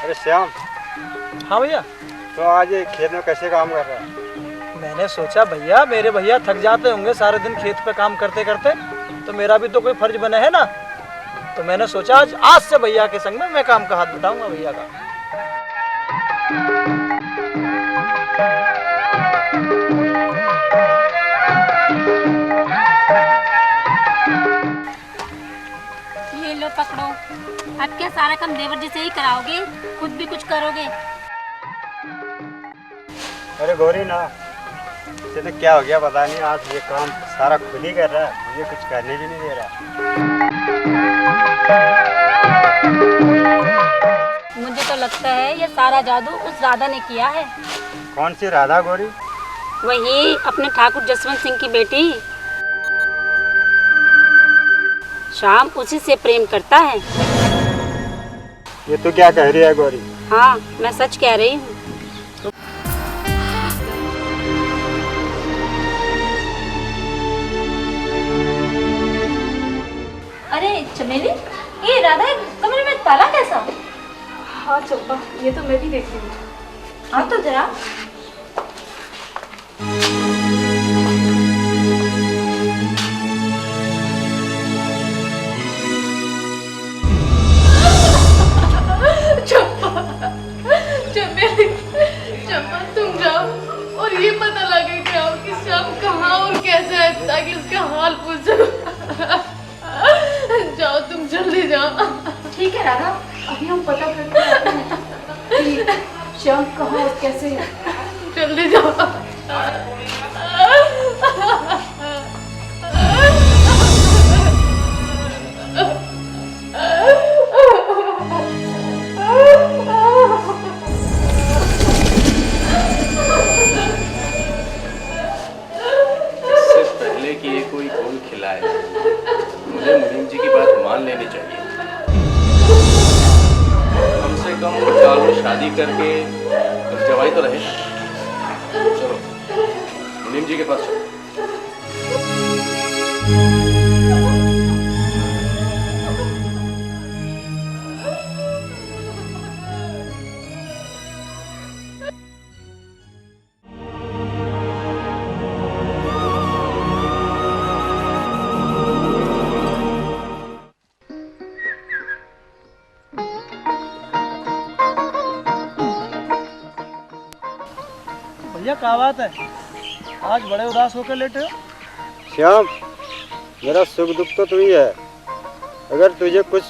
अरे श्याम, हाँ भैया। तो आज ये खेत में कैसे काम कर रहा है? मैंने सोचा भैया, मेरे भैया थक जाते होंगे सारे दिन खेत पे काम करते करते, तो मेरा भी तो कोई फर्ज बना है ना। तो मैंने सोचा आज से भैया के संग में मैं काम का हाथ बटाऊंगा भैया का। ये लो पकड़ो। अब क्या सारा काम देवर जी से ही कराओगे? खुद भी कुछ करोगे? अरे गौरी ना, इसे तो क्या हो गया पता नहीं, आज ये काम सारा खुद ही कर रहा है, मुझे कुछ करने भी नहीं दे रहा। मुझे तो लगता है ये सारा जादू उस राधा ने किया है। कौन सी राधा गौरी? वही अपने ठाकुर जसवंत सिंह की बेटी। श्याम उसी से प्रेम करता है। ये तो क्या कह रही है गौरी? हाँ, मैं सच कह रही हूँ। अरे चमेली, ये राधा कमरे में ताला कैसा? हाँ चंपा, ये तो मैं भी देख रही हूँ। हाँ तो जरा। चंपा तुम जाओ और ये पता लगे कि आओ कि श्याम कहाँ और कैसे है, ताकि उसका हाल पूछो। जाओ तुम जल्दी जाओ। ठीक है राधा, अभी हम पता करते हैं कि श्याम कहाँ और कैसे है। जल्दी जाओ। कि ये कोई कौन खिलाए, मुझे मुनीम जी की बात मान लेनी चाहिए। से कम साल में शादी करके जवाई तो रहे। चलो मुनीम जी के पास चलो। भैया क्या बात है, आज बड़े उदास होकर लेटे हो? श्याम, मेरा सुख दुख तो तू ही है। अगर तुझे कुछ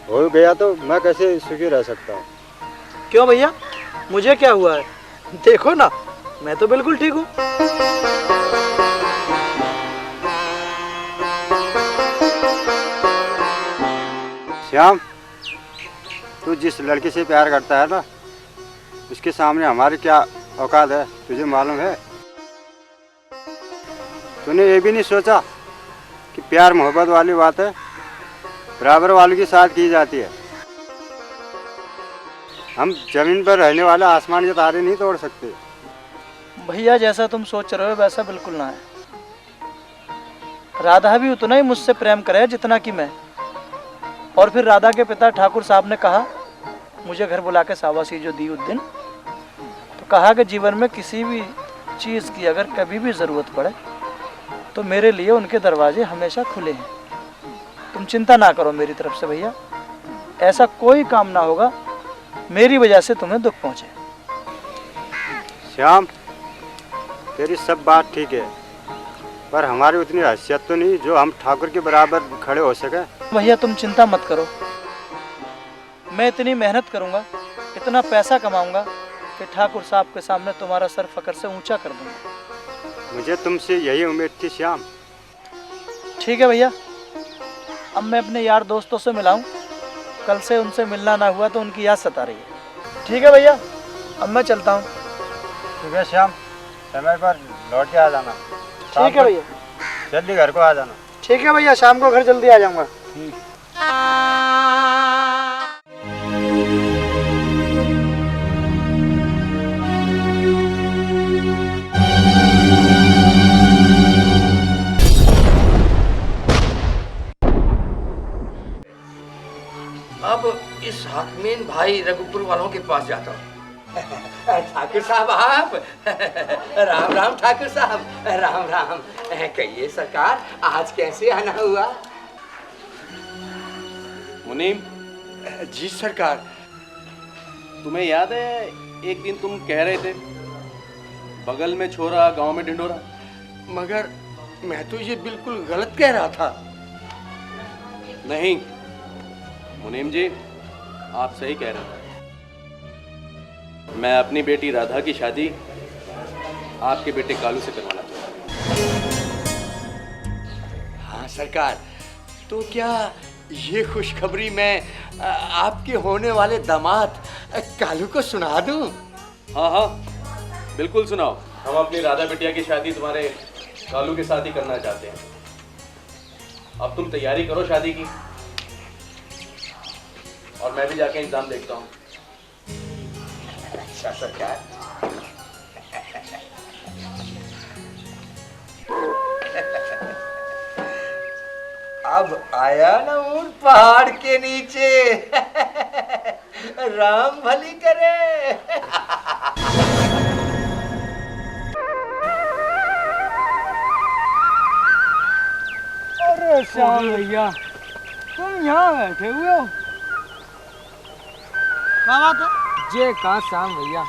हो गया तो मैं कैसे सुखी रह सकता हूँ? क्यों भैया, मुझे क्या हुआ है? देखो ना, मैं तो बिल्कुल ठीक हूँ। श्याम, तू जिस लड़की से प्यार करता है ना, उसके सामने हमारी क्या औकात है तुझे मालूम है? तूने ये भी नहीं सोचा कि प्यार मोहब्बत वाली बात है बराबर वालों के साथ की जाती है। हम जमीन पर रहने वाले आसमान के तारे नहीं तोड़ सकते। भैया जैसा तुम सोच रहे हो वैसा बिल्कुल ना है। राधा भी उतना ही मुझसे प्रेम करे जितना कि मैं। और फिर राधा के पिता ठाकुर साहब ने कहा, मुझे घर बुला के शाबाशी जो दी उस दिन, तो कहा कि जीवन में किसी भी चीज़ की अगर कभी भी ज़रूरत पड़े तो मेरे लिए उनके दरवाजे हमेशा खुले हैं। तुम चिंता ना करो मेरी तरफ से भैया, ऐसा कोई काम ना होगा मेरी वजह से तुम्हें दुख पहुँचे। श्याम, तेरी सब बात ठीक है, पर हमारी उतनी हैसियत तो नहीं जो हम ठाकुर के बराबर खड़े हो सके। भैया तुम चिंता मत करो, मैं इतनी मेहनत करूंगा, इतना पैसा कमाऊंगा कि ठाकुर साहब के सामने तुम्हारा सर फकर से ऊंचा कर दूंगा। मुझे तुमसे यही उम्मीद थी श्याम। ठीक है भैया, अब मैं अपने यार दोस्तों से मिलाऊं, कल से उनसे मिलना ना हुआ तो उनकी याद सता रही है। ठीक है भैया, अब मैं चलता हूँ। ठीक है श्याम, समय पर लौट के आ जाना। ठीक है भैया, जल्दी घर को आ जाना। ठीक है भैया, शाम को घर जल्दी आ जाऊंगा। अब इस हाकमीन भाई रघुपुर वालों के पास जाता हूँ। ठाकुर साहब आप, राम राम ठाकुर साहब, राम राम। कहिए सरकार, आज कैसे आना हुआ? मुनीम जी सरकार। तुम्हें याद है एक दिन तुम कह रहे थे बगल में छोरा गांव में ढिंडोरा? मगर मैं तो ये बिल्कुल गलत कह रहा था। नहीं मुनीम जी, आप सही कह रहे हैं। मैं अपनी बेटी राधा की शादी आपके बेटे कालू से करवाना चाहता हूँ। हाँ सरकार, तो क्या ये खुशखबरी मैं आपके होने वाले दामाद कालू को सुना दूं? हाँ हाँ बिल्कुल सुनाओ। हम अपनी राधा बिटिया की शादी तुम्हारे कालू के साथ ही करना चाहते हैं। अब तुम तैयारी करो शादी की, और मैं भी जाके इंतजाम देखता हूँ। अच्छा सरकार। अब आया ना उन पहाड़ के नीचे, राम भली करे। अरे श्याम भैया, तुम यहाँ बैठे हुए हो? क्या बात है? जे कहा श्याम भैया,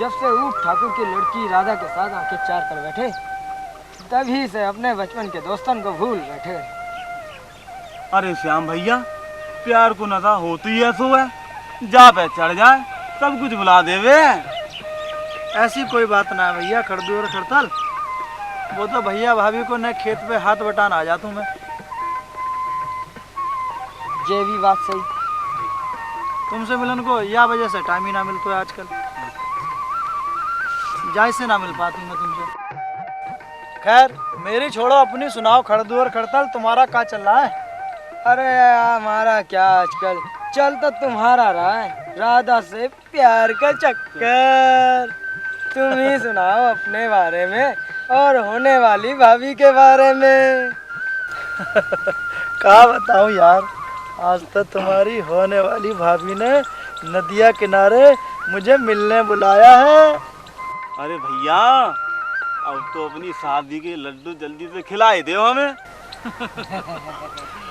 जब से ऊप ठाकुर की लड़की राधा के साथ आंखें चार कर बैठे, तभी से अपने बचपन के दोस्तन को भूल बैठे। अरे श्याम भैया, प्यार को नशा होती है सो है, जा पे चढ़ जाए सब कुछ बुला देवे। ऐसी कोई बात ना है भैया, खड़दू और खड़ताल, वो तो भैया भाभी को न खेत पे हाथ बटान आ जाता हूँ मैं। ये भी बात सही। तुमसे मिलन को या वजह से टाइम ही ना मिलता है आजकल, जाय से ना मिल पाती मैं तुमसे। खैर मेरी छोड़ो, अपनी सुनाओ। खड़दू और खड़ताल, तुम्हारा क्या चल रहा है? अरे हमारा क्या आजकल, चल तो तुम्हारा रहा है। राधा से प्यार का चक्कर। तुम ही सुनाओ अपने बारे में और होने वाली भाभी के बारे में। क्या बताऊं यार, आज तक तुम्हारी होने वाली भाभी ने नदिया किनारे मुझे मिलने बुलाया है। अरे भैया, अब तो अपनी शादी के लड्डू जल्दी से खिलाए दो हमें।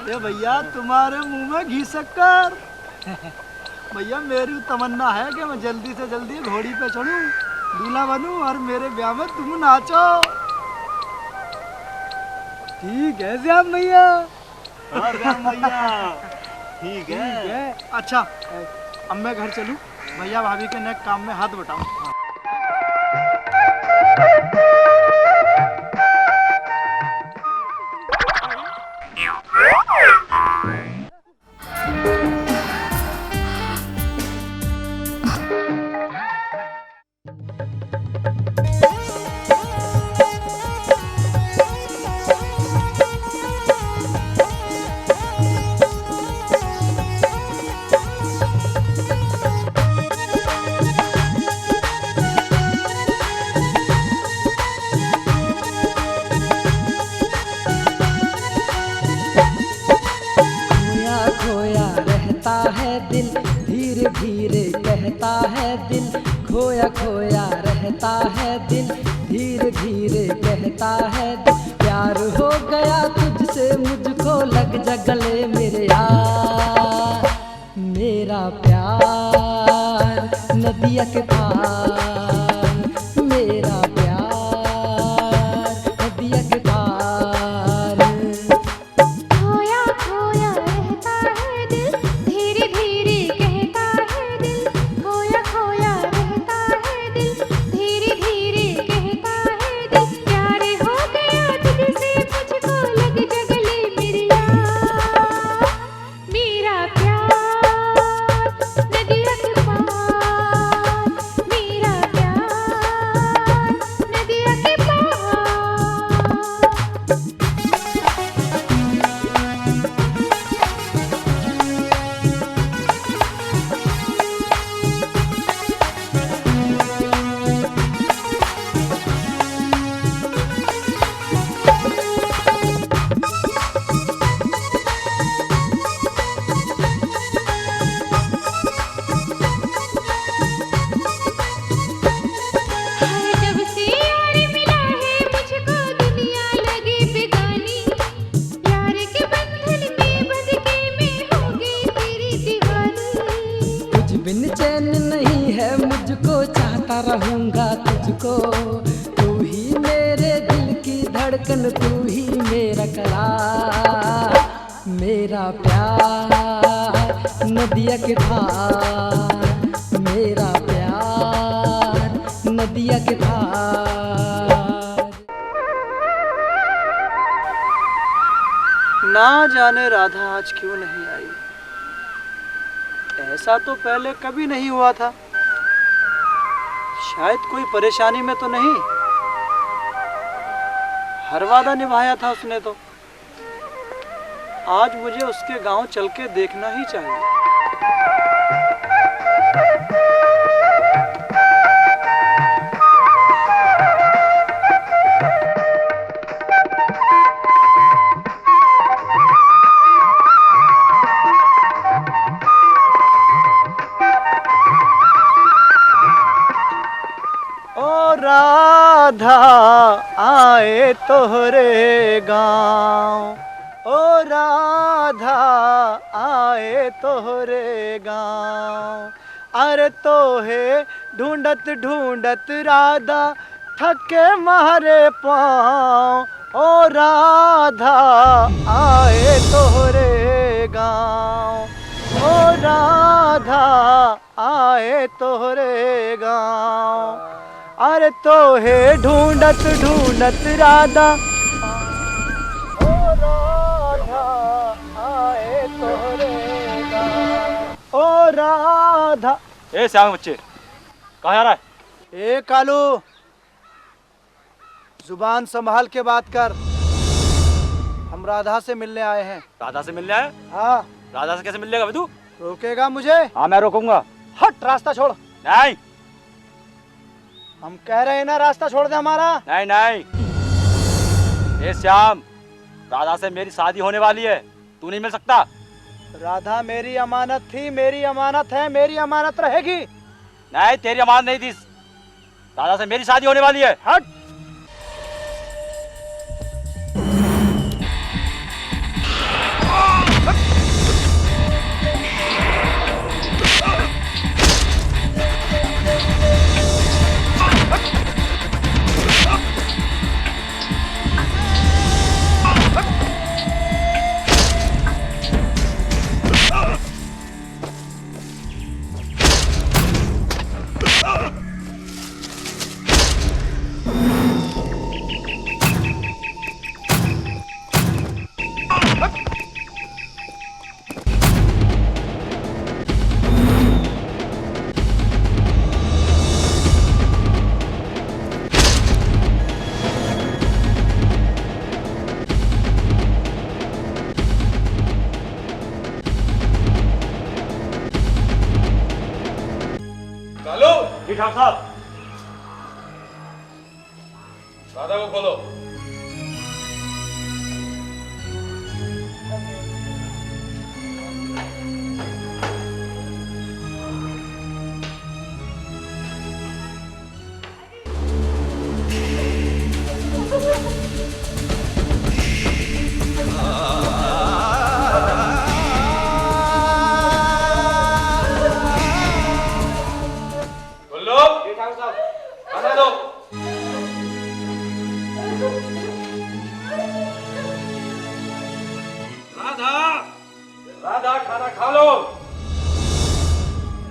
अरे भैया, तुम्हारे मुंह में घी शक्कर। भैया, मेरी तमन्ना है कि मैं जल्दी से जल्दी घोड़ी पे चढ़ूं, दूल्हा बनूं और मेरे ब्याह में तुम नाचो। ठीक है श्याम भैया। हाँ श्याम भैया, ठीक है। अच्छा, अब मैं घर चलूं, भैया भाभी के नेक काम में हाथ बटाऊं। खोया खोया रहता है दिल, धीरे धीरे कहता है दिल, प्यार हो गया तुझसे मुझको, लग जा गले मेरे यार। मेरा प्यार नदिया के पार, मेरा प्यार नदिया के पार। खोया खोया रहता है दिल, धीरे धीरे कहता है दिल, खोया खोया रहता है दिल, धीरे धीरे कहता है दिल, प्यार हो गया तुझसे मुझको, लग जा गले मेरे यार। मेरा प्यार नदिया के पार, मेरा प्यार नदिया के पार। जब से यार मिला है मुझको, दुनिया लगी बेगानी, प्यार के बंधन में बंध के मैं हो गई तेरी दीवानी। कुछ बिन चैन नहीं है मुझको, चाहता रहूंगा तुझको, तू ही मेरे दिल की धड़कन, तू ही मेरा करार। मेरा प्यार नदिया के धार, मेरा प्यार नदिया के धार। ना जाने राधा आज क्यों नहीं आई। ऐसा तो पहले कभी नहीं हुआ था। शायद कोई परेशानी में तो नहीं। हर वादा निभाया था उसने तो। आज मुझे उसके गांव चल के देखना ही चाहिए। ओ राधा आए तोहरे गाँव, ओ राधा आए तोहरे गाँव, अरे तोहे ढूंढत ढूंढत राधा थके मारे पाँव। ओ राधा आए तोहरे गाँव, ओ राधा आए तोहरे गाँव, अरे तोहे ढूंढत ढूंढत राधा, ओ राधा आए तोहरे गाँव, ओ राधा। ए श्याम बच्चे, कहाँ जा रहा है? ए कालू, जुबान संभाल के बात कर। हम राधा से मिलने आए हैं। राधा से मिलने आए? हाँ। राधा से कैसे मिल लेगा तू? रोकेगा मुझे? हाँ मैं रोकूंगा। हट, रास्ता छोड़। नहीं हम कह रहे हैं ना, रास्ता छोड़ दे हमारा। नहीं नहीं। ए श्याम, राधा से मेरी शादी होने वाली है, तू नहीं मिल सकता। राधा मेरी अमानत थी, मेरी अमानत है, मेरी अमानत रहेगी। नहीं, तेरी अमानत नहीं थी। राधा से मेरी शादी होने वाली है। हट। जी ठाकुर साहब। राधा को खोलो। राधा, खाना खा लो।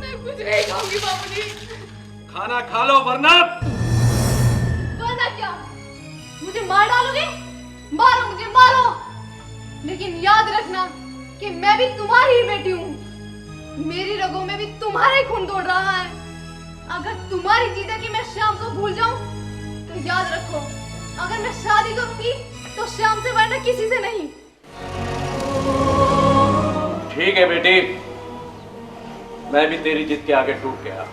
मैं कुछ नहीं खाऊंगी बाबूजी। खाना खा लो वरना। वरना क्या? मुझे मार डालोगे? मारो मुझे, मारो। लेकिन याद रखना कि मैं भी तुम्हारी ही बेटी हूँ। मेरी रगों में भी तुम्हारा ही खून दौड़ रहा है। अगर तुम्हारी जीत है कि मैं श्याम को भूल जाऊं, तो याद रखो, अगर मैं शादी करूंगी तो श्याम से, वरना किसी से नहीं। ठीक है बेटी, मैं भी तेरी जिद के आगे टूट गया।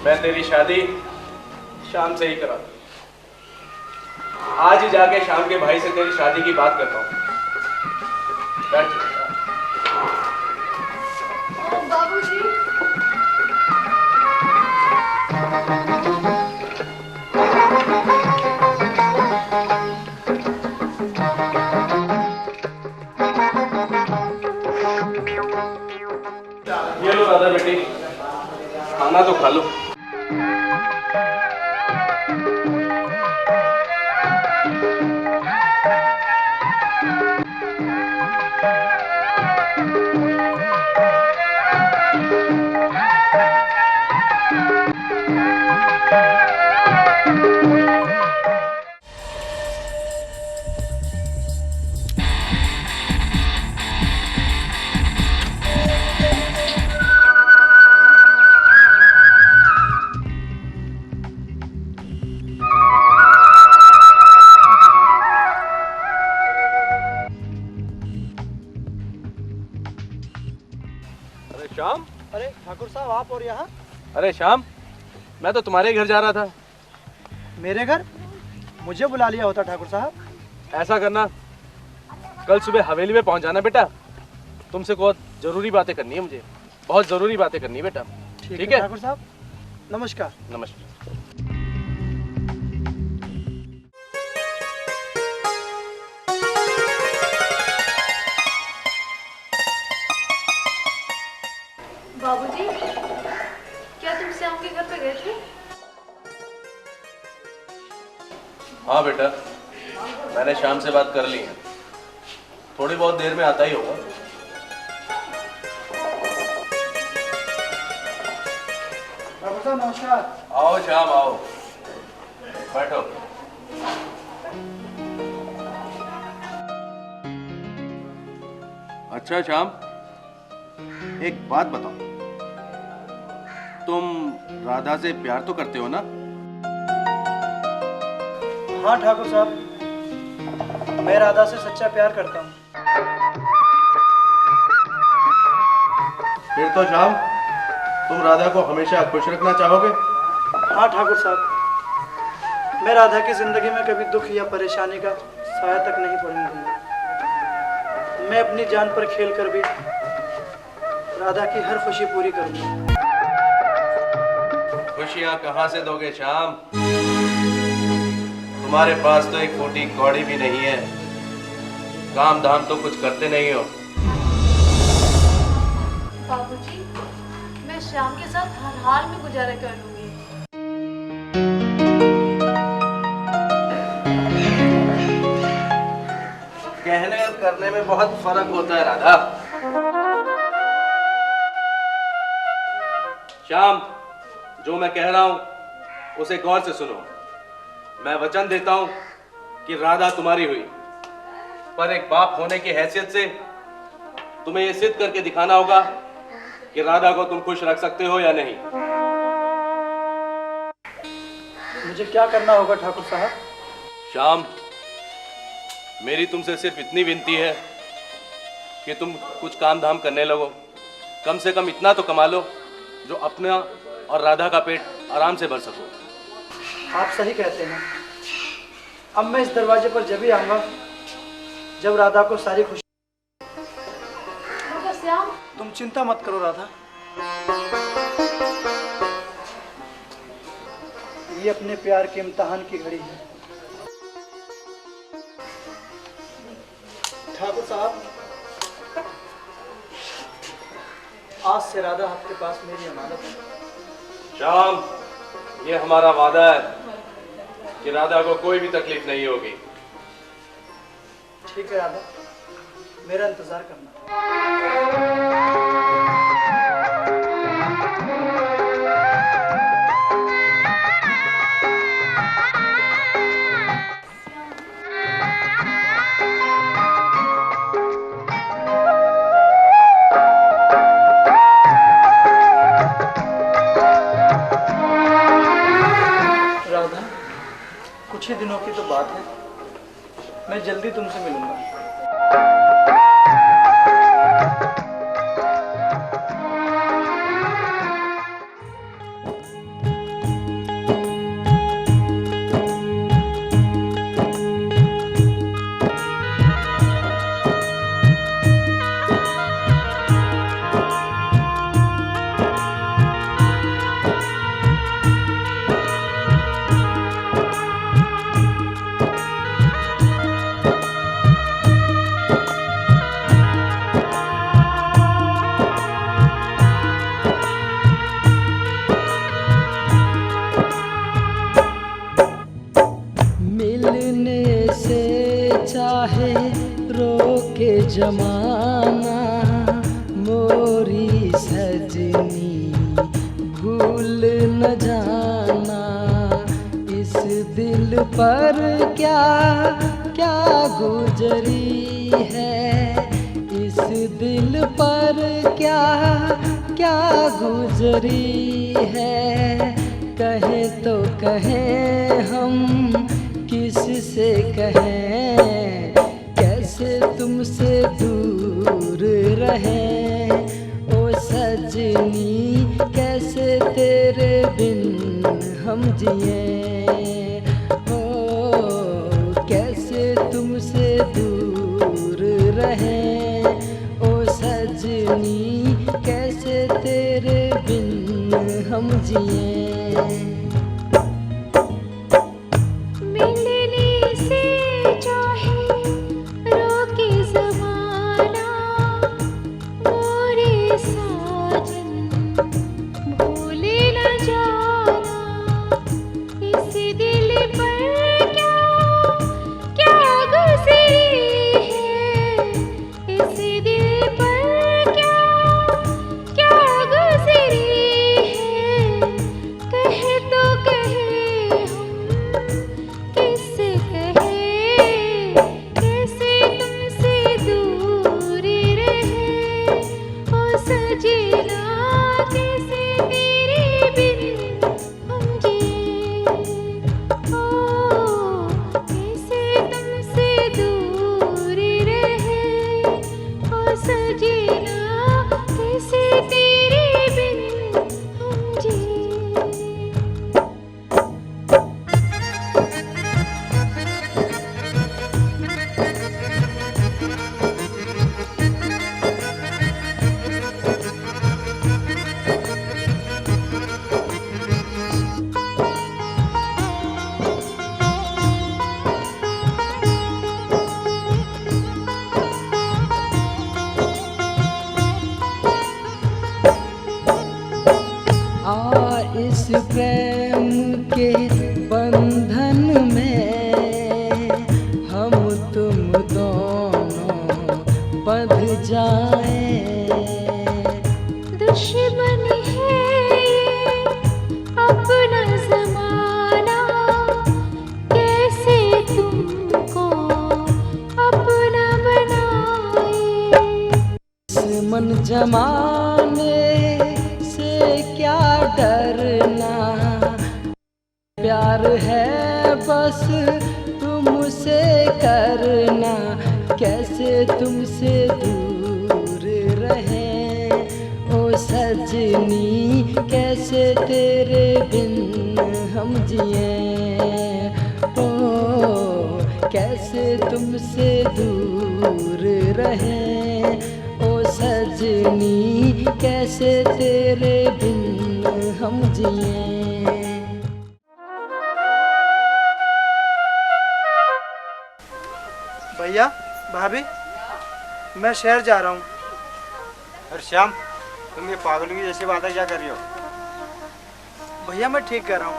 मैं तेरी शादी शाम से ही करा दूं। आज ही जाके शाम के भाई से तेरी शादी की बात करता हूँ। बैठ। बाबूजी, ये लो राधा बेटी, खाना तो खा लो। श्याम। अरे ठाकुर साहब, आप और यहाँ? अरे श्याम, मैं तो तुम्हारे घर जा रहा था। मेरे घर? मुझे बुला लिया होता ठाकुर साहब। ऐसा करना, कल सुबह हवेली में पहुंच जाना बेटा। तुमसे बहुत जरूरी बातें करनी है मुझे, बहुत जरूरी बातें करनी है बेटा। ठीक है ठाकुर साहब, नमस्कार। नमस्कार। बाबूजी, क्या तुम श्याम के घर पे गए थे? हाँ बेटा, मैंने शाम से बात कर ली है। थोड़ी बहुत देर में आता ही होगा। ठाकुर साहब नमस्कार। आओ श्याम, आओ, बैठो। अच्छा श्याम, एक बात बताओ, तुम राधा से प्यार तो करते हो ना? हाँ ठाकुर साहब, मैं राधा से सच्चा प्यार करता हूँ। फिर तो श्याम तुम राधा को हमेशा खुश रखना चाहोगे? हाँ ठाकुर साहब, मैं राधा की जिंदगी में कभी दुख या परेशानी का साया तक नहीं पड़ने दूंगा। मैं अपनी जान पर खेल कर भी राधा की हर खुशी पूरी करूंगा। खुशियां कहाँ से दोगे श्याम? तुम्हारे पास तो एक फूटी कौड़ी भी नहीं है, काम धाम तो कुछ करते नहीं हो। बाबूजी, मैं श्याम के साथ हर हाल में गुजारा कर लूंगी। कहने और करने में बहुत फर्क होता है राधा। श्याम, जो मैं कह रहा हूं उसे गौर से सुनो। मैं वचन देता हूं कि राधा तुम्हारी हुई, पर एक बाप होने की हैसियत से तुम्हें यह सिद्ध करके दिखाना होगा कि राधा को तुम खुश रख सकते हो या नहीं। मुझे क्या करना होगा ठाकुर साहब? श्याम, मेरी तुमसे सिर्फ इतनी विनती है कि तुम कुछ काम धाम करने लगो। कम से कम इतना तो कमा लो जो अपना और राधा का पेट आराम से भर सको। आप सही कहते हैं। अब मैं इस दरवाजे पर जब भी आऊंगा जब राधा को सारी खुशी। श्याम, तुम चिंता मत करो राधा, ये अपने प्यार के इम्तिहान की घड़ी है। ठाकुर साहब, आज से राधा आपके पास मेरी अमानत है। श्याम, ये हमारा वादा है कि राधा को कोई भी तकलीफ नहीं होगी। ठीक है राधा, मेरा इंतजार करना। राधा, कुछ ही दिनों की तो बात है, मैं जल्दी तुमसे मिलूंगा। जमाना मोरी सजनी भूल न जाना, इस दिल पर क्या क्या गुजरी है, इस दिल पर क्या क्या गुजरी है। कहें तो कहें हम किस से कहें, कैसे तुमसे दूर रहें ओ सजनी, कैसे तेरे बिन हम जिएं। ओ कैसे तुमसे दूर रहें ओ सजनी, कैसे तेरे बिन हम जिएं। कहे तो बंध जाए। दुश्मन है ये अपना ज़माना, कैसे तुमको अपना बनाए। दुश्मन जमाने से क्या डरना, प्यार है बस तुमसे करना, कैसे तुमसे दूर रहे ओ सजनी, कैसे तेरे बिन हम जिए। ओ कैसे तुमसे दूर रहे ओ सजनी, कैसे तेरे बिन हम जिए। भैया भाभी, मैं शहर जा रहा हूँ। अरे श्याम, तुम ये पागलों की जैसी बातें क्या कर रही हो? भैया मैं ठीक कह रहा हूँ।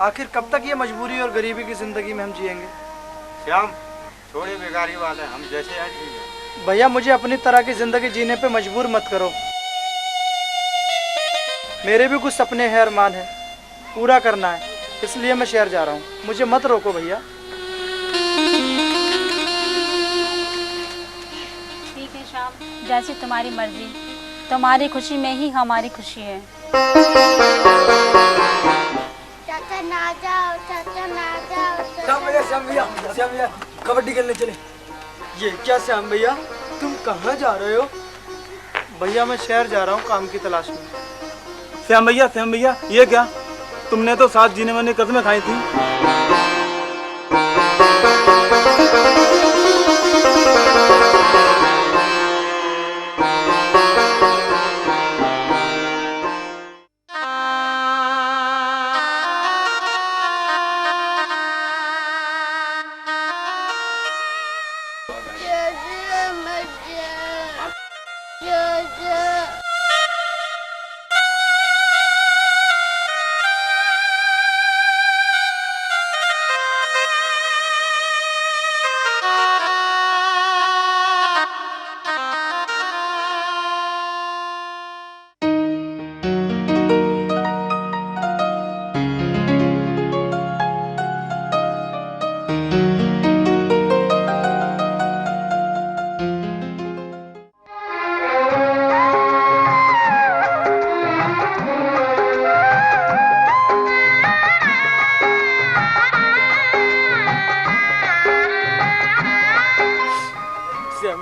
आखिर कब तक ये मजबूरी और गरीबी की जिंदगी में हम जिएंगे? श्याम, थोड़ी बेकारी बात है, हम जैसे हैं ठीक है। भैया मुझे अपनी तरह की जिंदगी जीने पे मजबूर मत करो। मेरे भी कुछ सपने हैं, अरमान है, पूरा करना है, इसलिए मैं शहर जा रहा हूँ। मुझे मत रोको भैया। ठीक है श्याम, जैसी तुम्हारी मर्जी। तुम्हारी खुशी में ही हमारी खुशी है। चाचा ना जाओ, चाचा ना जाओ। श्याम भैया कबड्डी खेलने चले। ये क्या श्याम भैया, तुम कहाँ जा रहे हो? भैया मैं शहर जा रहा हूँ काम की तलाश में। श्याम भैया, ये क्या? तुमने तो साथ जीने वाली कस्में खाई थी।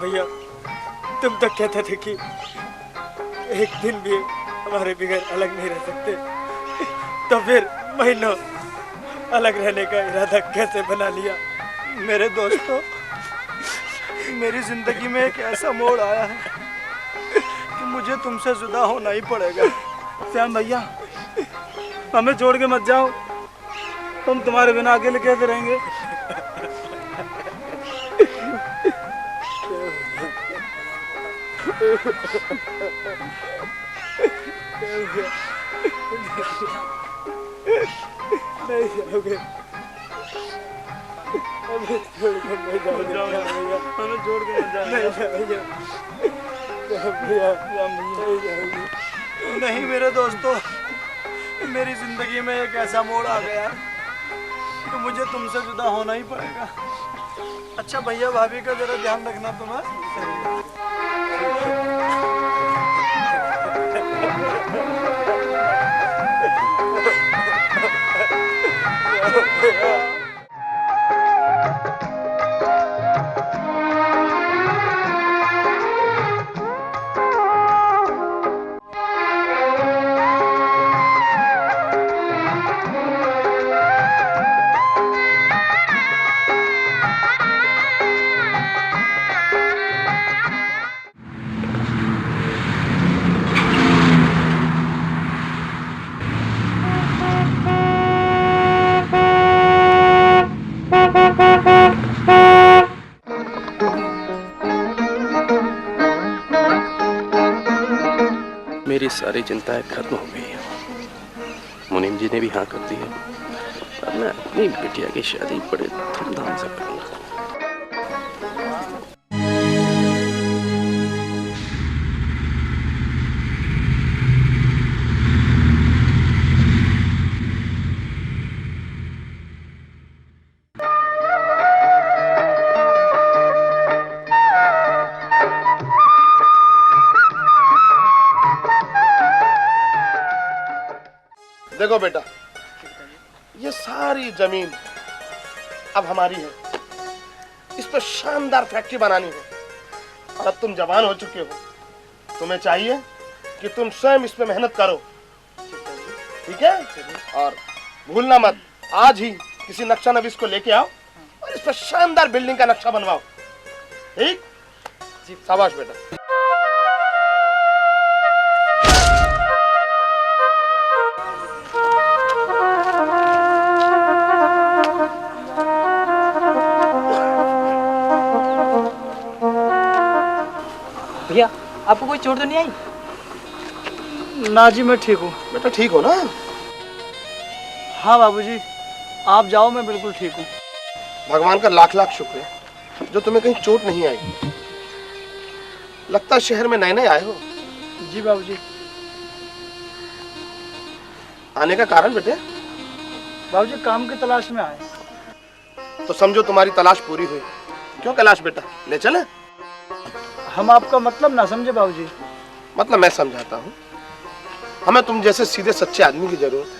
भैया तुम तो कहते थे कि एक दिन भी हमारे बगैर अलग नहीं रह सकते, तो फिर महीनों अलग रहने का इरादा कैसे बना लिया? मेरे दोस्तों, मेरी जिंदगी में एक ऐसा मोड़ आया है कि मुझे तुमसे जुदा होना ही पड़ेगा। श्याम भैया, हमें छोड़ के मत जाओ, हम तुम्हारे बिना अकेले कैसे रहेंगे? नहीं जाओगे, हमें छोड़ के मत जाओगे भैया, हमें छोड़ के मत जाओगे। नहीं मेरे दोस्तों, मेरी जिंदगी में एक ऐसा मोड़ आ गया कि मुझे तुमसे जुदा होना ही पड़ेगा। अच्छा भैया भाभी का जरा ध्यान रखना तुम्हें। मेरी सारी चिंताएं खत्म हो गई हैं। मुनीम जी ने भी हाँ कर दी है। अब मैं अपनी बिटिया की शादी बड़े धूमधाम से करूँगा। देखो बेटा, ये सारी जमीन अब हमारी है। इस पर शानदार फैक्ट्री बनानी है। और अब तुम जवान हो चुके हो, तुम्हें चाहिए कि तुम स्वयं इस पे मेहनत करो, ठीक है? और भूलना मत, आज ही किसी नक्शा नवीस को लेके आओ और इस पर शानदार बिल्डिंग का नक्शा बनवाओ, ठीक? शाबाश बेटा। भैया आपको कोई चोट तो नहीं आई? ना जी, मैं ठीक हूँ। बेटा ठीक हो ना? हाँ बाबूजी, आप जाओ, मैं बिल्कुल ठीक हूँ। भगवान का लाख लाख शुक्र है जो तुम्हें कहीं चोट नहीं आई। लगता है शहर में नए नए आए हो। जी बाबूजी। आने का कारण बेटे? बाबूजी काम की तलाश में आए। तो समझो तुम्हारी तलाश पूरी हुई। क्यों कैलाश बेटा, ले चले? हम आपका मतलब ना समझे बाबूजी। मतलब मैं समझाता हूँ। हमें तुम जैसे सीधे सच्चे आदमी की जरूरत है,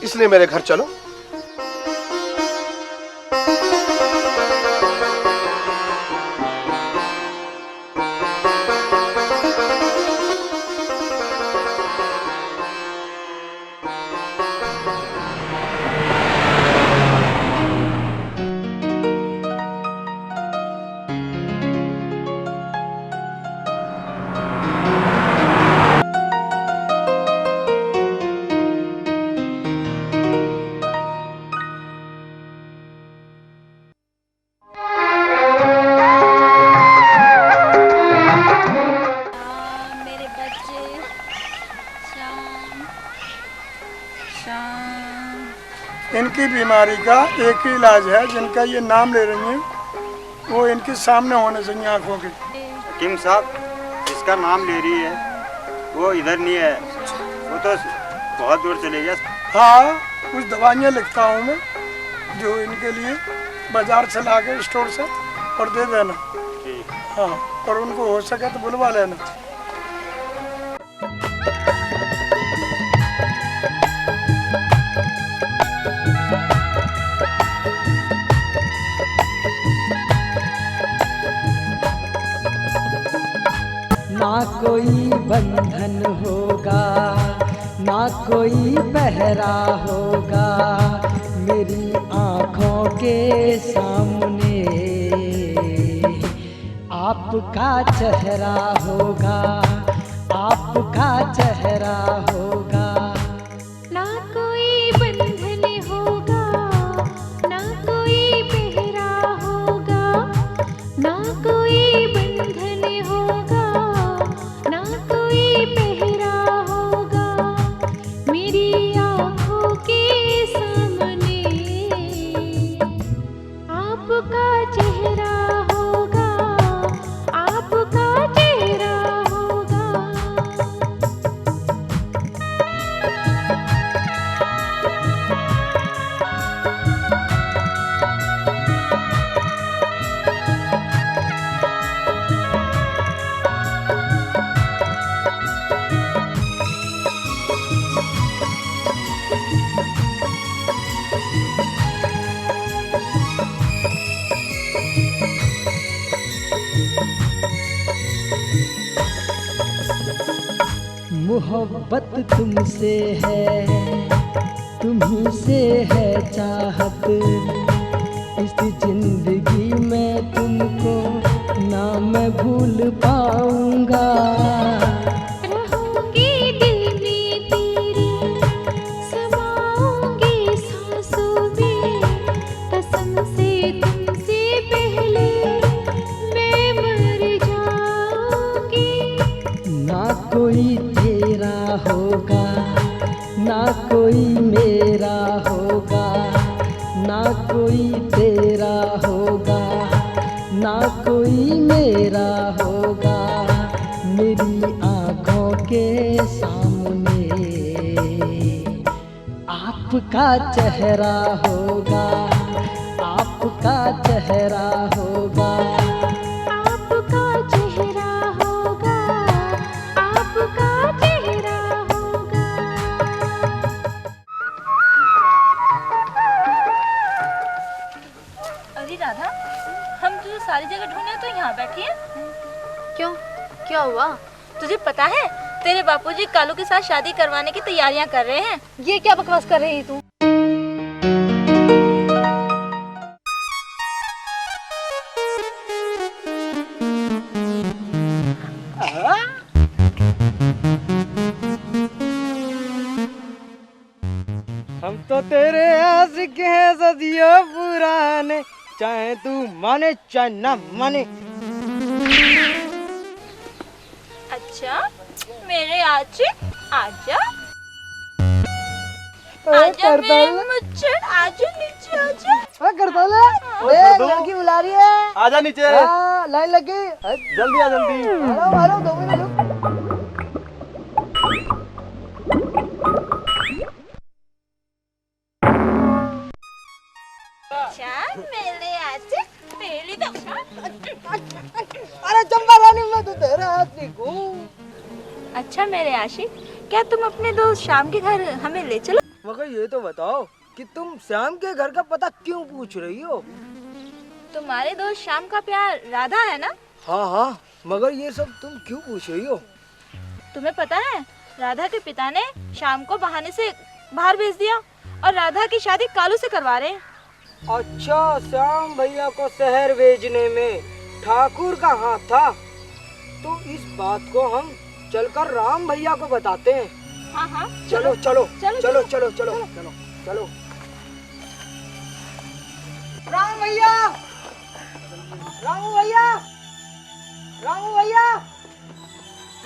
इसलिए मेरे घर चलो। इनकी बीमारी का एक ही इलाज है, जिनका ये नाम ले रही हैं वो इनके सामने होने चाहिए आंखों के। हकीम साहब, जिसका नाम ले रही है वो इधर नहीं है, वो तो बहुत दूर चले गया। हाँ, कुछ दवाइयाँ लिखता हूँ मैं जो इनके लिए बाजार से ला के स्टोर से और दे देना। हाँ, और उनको हो सके तो बुलवा लेना। ना कोई बंधन होगा, ना कोई पहरा होगा, मेरी आँखों के सामने आपका चेहरा होगा, आपका चेहरा होगा। ना कोई बंधन होगा, ना कोई पहरा होगा, ना कोई बंधन होगा, ना कोई पहरा होगा, मेरी आँखों के सामने आपका चेहरा होगा, आपका चेहरा होगा। मोहब्बत तुमसे है, तुम्ही से है चाहत, इस जिंदगी में तुमको ना मैं भूल पाऊंगा। रहूंगी दिल में तेरे, समाऊंगी सांसों में, कसम से तुमसे पहले मैं मर जाऊंगी। ना कोई तेरा होगा, ना कोई मेरा होगा, ना कोई तेरा होगा, ना कोई मेरा होगा, मेरी आँखों के सामने आपका चेहरा होगा, आपका चेहरा होगा। आपका चेहरा होगा, आपका चेहरा होगा। हम तुझे सारी जगह ढूंढे तो यहाँ बैठी है। क्यों, क्या हुआ? तुझे पता है तेरे बापूजी कालू के साथ शादी करवाने की तैयारियां कर रहे हैं। ये क्या बकवास कर रही है तू? हम तो तेरे आशिक हैं सदियों पुराने, चाहे तू माने चाहे ना माने। अच्छा मेरे आशिक आजा, आजा मेरे मुच्छर, आजा नीचे आजा। करता ले, लड़की बुला रही है। आजा नीचे। लाइन लगी, जल्दी आ जल्दी। मारो 2 मिनट रुक। मेरे आशिक मेरी तो अरे चंपा रानी, मैं तो तेरा आशिक हूँ। अच्छा मेरे आशिक, क्या तुम अपने दोस्त शाम के घर हमें ले चलो? मगर ये तो बताओ कि तुम श्याम के घर का पता क्यों पूछ रही हो? तुम्हारे दोस्त शाम का प्यार राधा है ना? हाँ हाँ, मगर ये सब तुम क्यों पूछ रही हो? तुम्हें पता है राधा के पिता ने शाम को बहाने से बाहर भेज दिया और राधा की शादी कालू से करवा रहे हैं। अच्छा, श्याम भैया को शहर भेजने में ठाकुर का हाथ था, तो इस बात को हम चलकर राम भैया को बताते हैं। हाँ हाँ चलो चलो चलो चलो चलो चलो चलो चलो। राम भैया, रामू भैया, रामू भैया,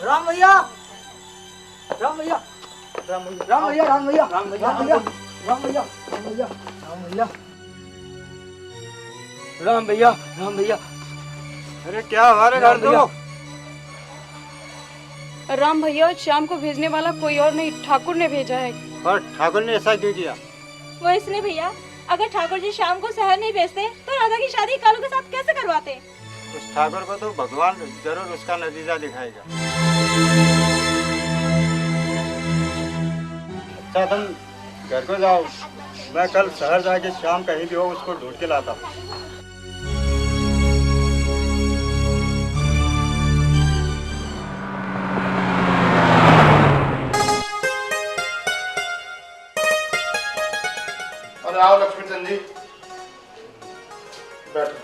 राम भैया, राम भैया, राम भैया, राम भैया, राम भैया, राम भैया, राम भैया, राम भैया, राम भैया, राम भैया, राम भैया, राम भैया। अरे क्या हमारे घर तो राम भैया, शाम को भेजने वाला कोई और नहीं, ठाकुर ने भेजा है। पर ठाकुर ने ऐसा क्यों किया? वो इसलिए भैया, अगर ठाकुर जी शाम को शहर नहीं भेजते तो राधा की शादी कालू के साथ कैसे करवाते? उस ठाकुर को तो भगवान जरूर उसका नतीजा दिखाएगा। अच्छा तुम घर को जाओ, मैं कल शहर जाके शाम कहीं भी हो उसको ढूंढ के लाता हूँ। आओ लक्ष्मीचंद जी, बैठो।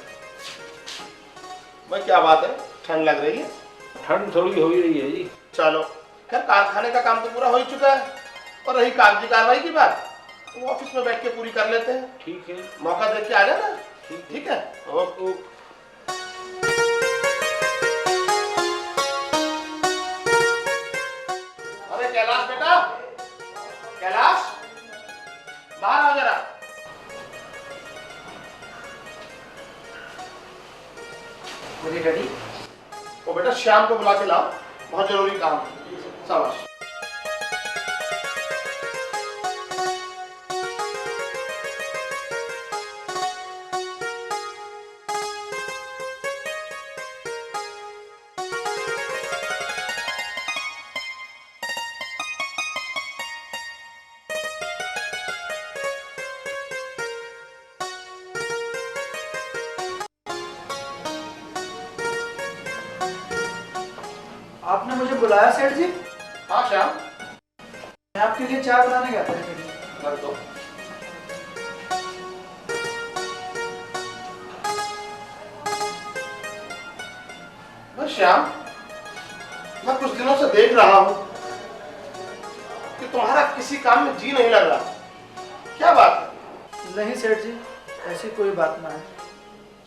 भाई क्या बात है, ठंड लग रही है? ठंड थोड़ी हो ही रही है जी। चलो खैर, कारखाने का काम तो पूरा हो ही चुका है, और रही कागजी कार्रवाई की बात, वो ऑफिस में बैठ के पूरी कर लेते हैं। ठीक है, मौका देख के आ जाना। ठीक है, ओके। अरे कैलाश बेटा, कैलाश बाहर आ जरा। रेडी? वो बेटा श्याम को बुला के लाओ, बहुत जरूरी काम है। शाबाश। आपने मुझे बुलाया सेठ जी? हाँ श्याम, मैं आपके लिए चाय बनाने गया था सेठ जी। कर दो। बस श्याम, मैं कुछ दिनों से देख रहा हूँ कि तुम्हारा किसी काम में जी नहीं लग रहा, क्या बात है? नहीं सेठ जी, ऐसी कोई बात ना है।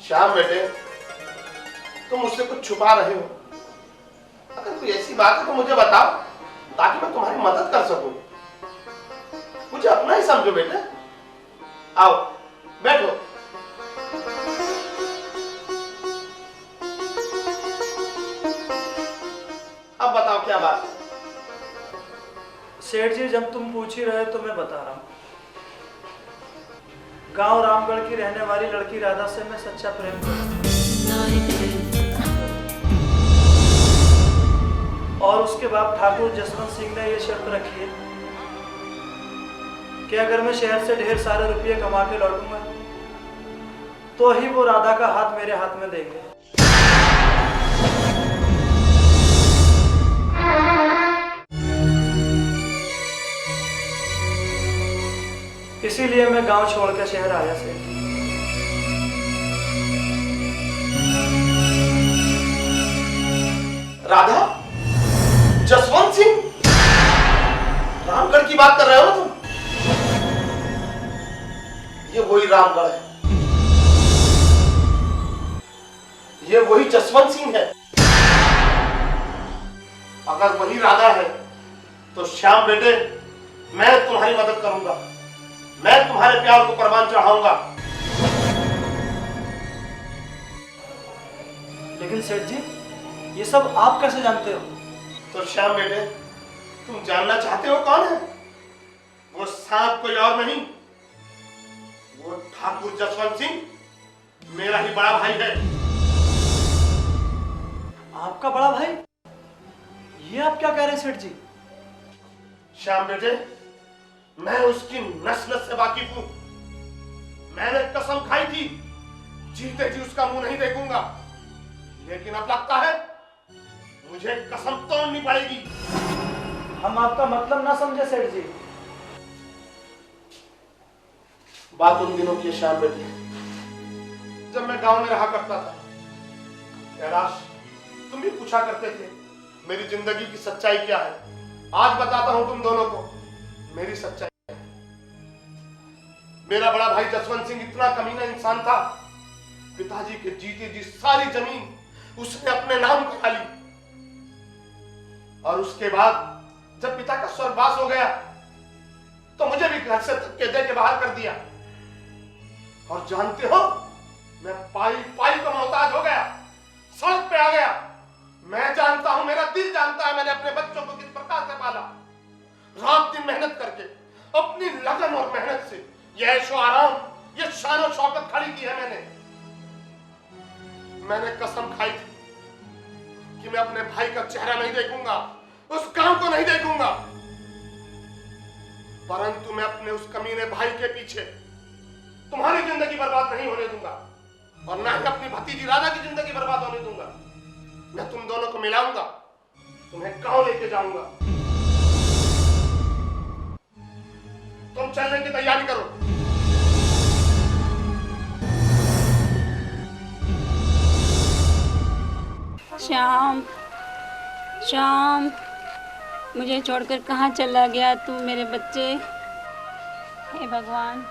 श्याम बेटे, तुम मुझसे कुछ छुपा रहे हो। अगर कोई ऐसी बात है तो मुझे बताओ, ताकि मैं तुम्हारी मदद कर सकूं। मुझे अपना ही समझो बेटे। आओ बैठो। अब बताओ क्या बात? सेठ जी, जब तुम पूछ ही रहे तो मैं बता रहा हूँ। गांव रामगढ़ की रहने वाली लड़की राधा से मैं सच्चा प्रेम करता हूँ, और उसके बाप ठाकुर जसवंत सिंह ने ये शर्त रखी है कि अगर मैं शहर से ढेर सारे रुपये कमा के लौटूंगा तो ही वो राधा का हाथ मेरे हाथ में देंगे। इसीलिए मैं गांव छोड़कर शहर आया सेठ। राधा? जसवंत सिंह? रामगढ़ की बात कर रहे हो ना तुम? ये वही रामगढ़ है, ये वही जसवंत सिंह है। अगर वही राधा है तो श्याम बेटे, मैं तुम्हारी मदद करूंगा, मैं तुम्हारे प्यार को परवान चढ़ाऊंगा। लेकिन सेठ जी, ये सब आप कैसे जानते हो? तो श्याम बेटे, तुम जानना चाहते हो कौन है? वो सांप कोई और नहीं, वो ठाकुर जसवंत सिंह मेरा ही बड़ा भाई है। आपका बड़ा भाई? ये आप क्या कह रहे हैं सेठ जी? श्याम बेटे, मैं उसकी नस नस से वाकिफ हूं। मैंने कसम खाई थी जीते जी उसका मुंह नहीं देखूंगा, लेकिन अब लगता है मुझे कसम तोड़नी पड़ेगी। हम आपका मतलब ना समझे सेठ जी। बात उन दिनों की है श्याम बेटे, जब मैं गांव में रहा करता था। कैलाश, तुम भी पूछा करते थे मेरी जिंदगी की सच्चाई क्या है। आज बताता हूं तुम दोनों को मेरी सच्चाई। मेरा बड़ा भाई जसवंत सिंह इतना कमीना इंसान था, पिताजी के जीते जी सारी जमीन उसने अपने नाम करा ली। और उसके बाद जब पिता का स्वर्गवास हो गया तो मुझे भी घर से धक्के दे के बाहर कर दिया। और जानते हो, मैं पाई पाई का मोहताज हो गया, सड़क पे आ गया। मैं जानता हूं, मेरा दिल जानता है मैंने अपने बच्चों को किस प्रकार से पाला। रात दिन मेहनत करके, अपनी लगन और मेहनत से ये ऐशो आराम, ये शान और शौकत खड़ी की है मैंने कसम खाई थी कि मैं अपने भाई का चेहरा नहीं देखूंगा, उस गांव को नहीं देखूंगा। परंतु मैं अपने उस कमीने भाई के पीछे तुम्हारी जिंदगी बर्बाद नहीं होने दूंगा, और ना ही अपनी भतीजी राधा की जिंदगी बर्बाद होने दूंगा। मैं तुम दोनों को मिलाऊंगा, तुम्हें गांव लेके जाऊंगा। तुम चलने की तैयारी करो। श्याम, श्याम, मुझे छोड़कर कहाँ चला गया तू मेरे बच्चे? हे भगवान,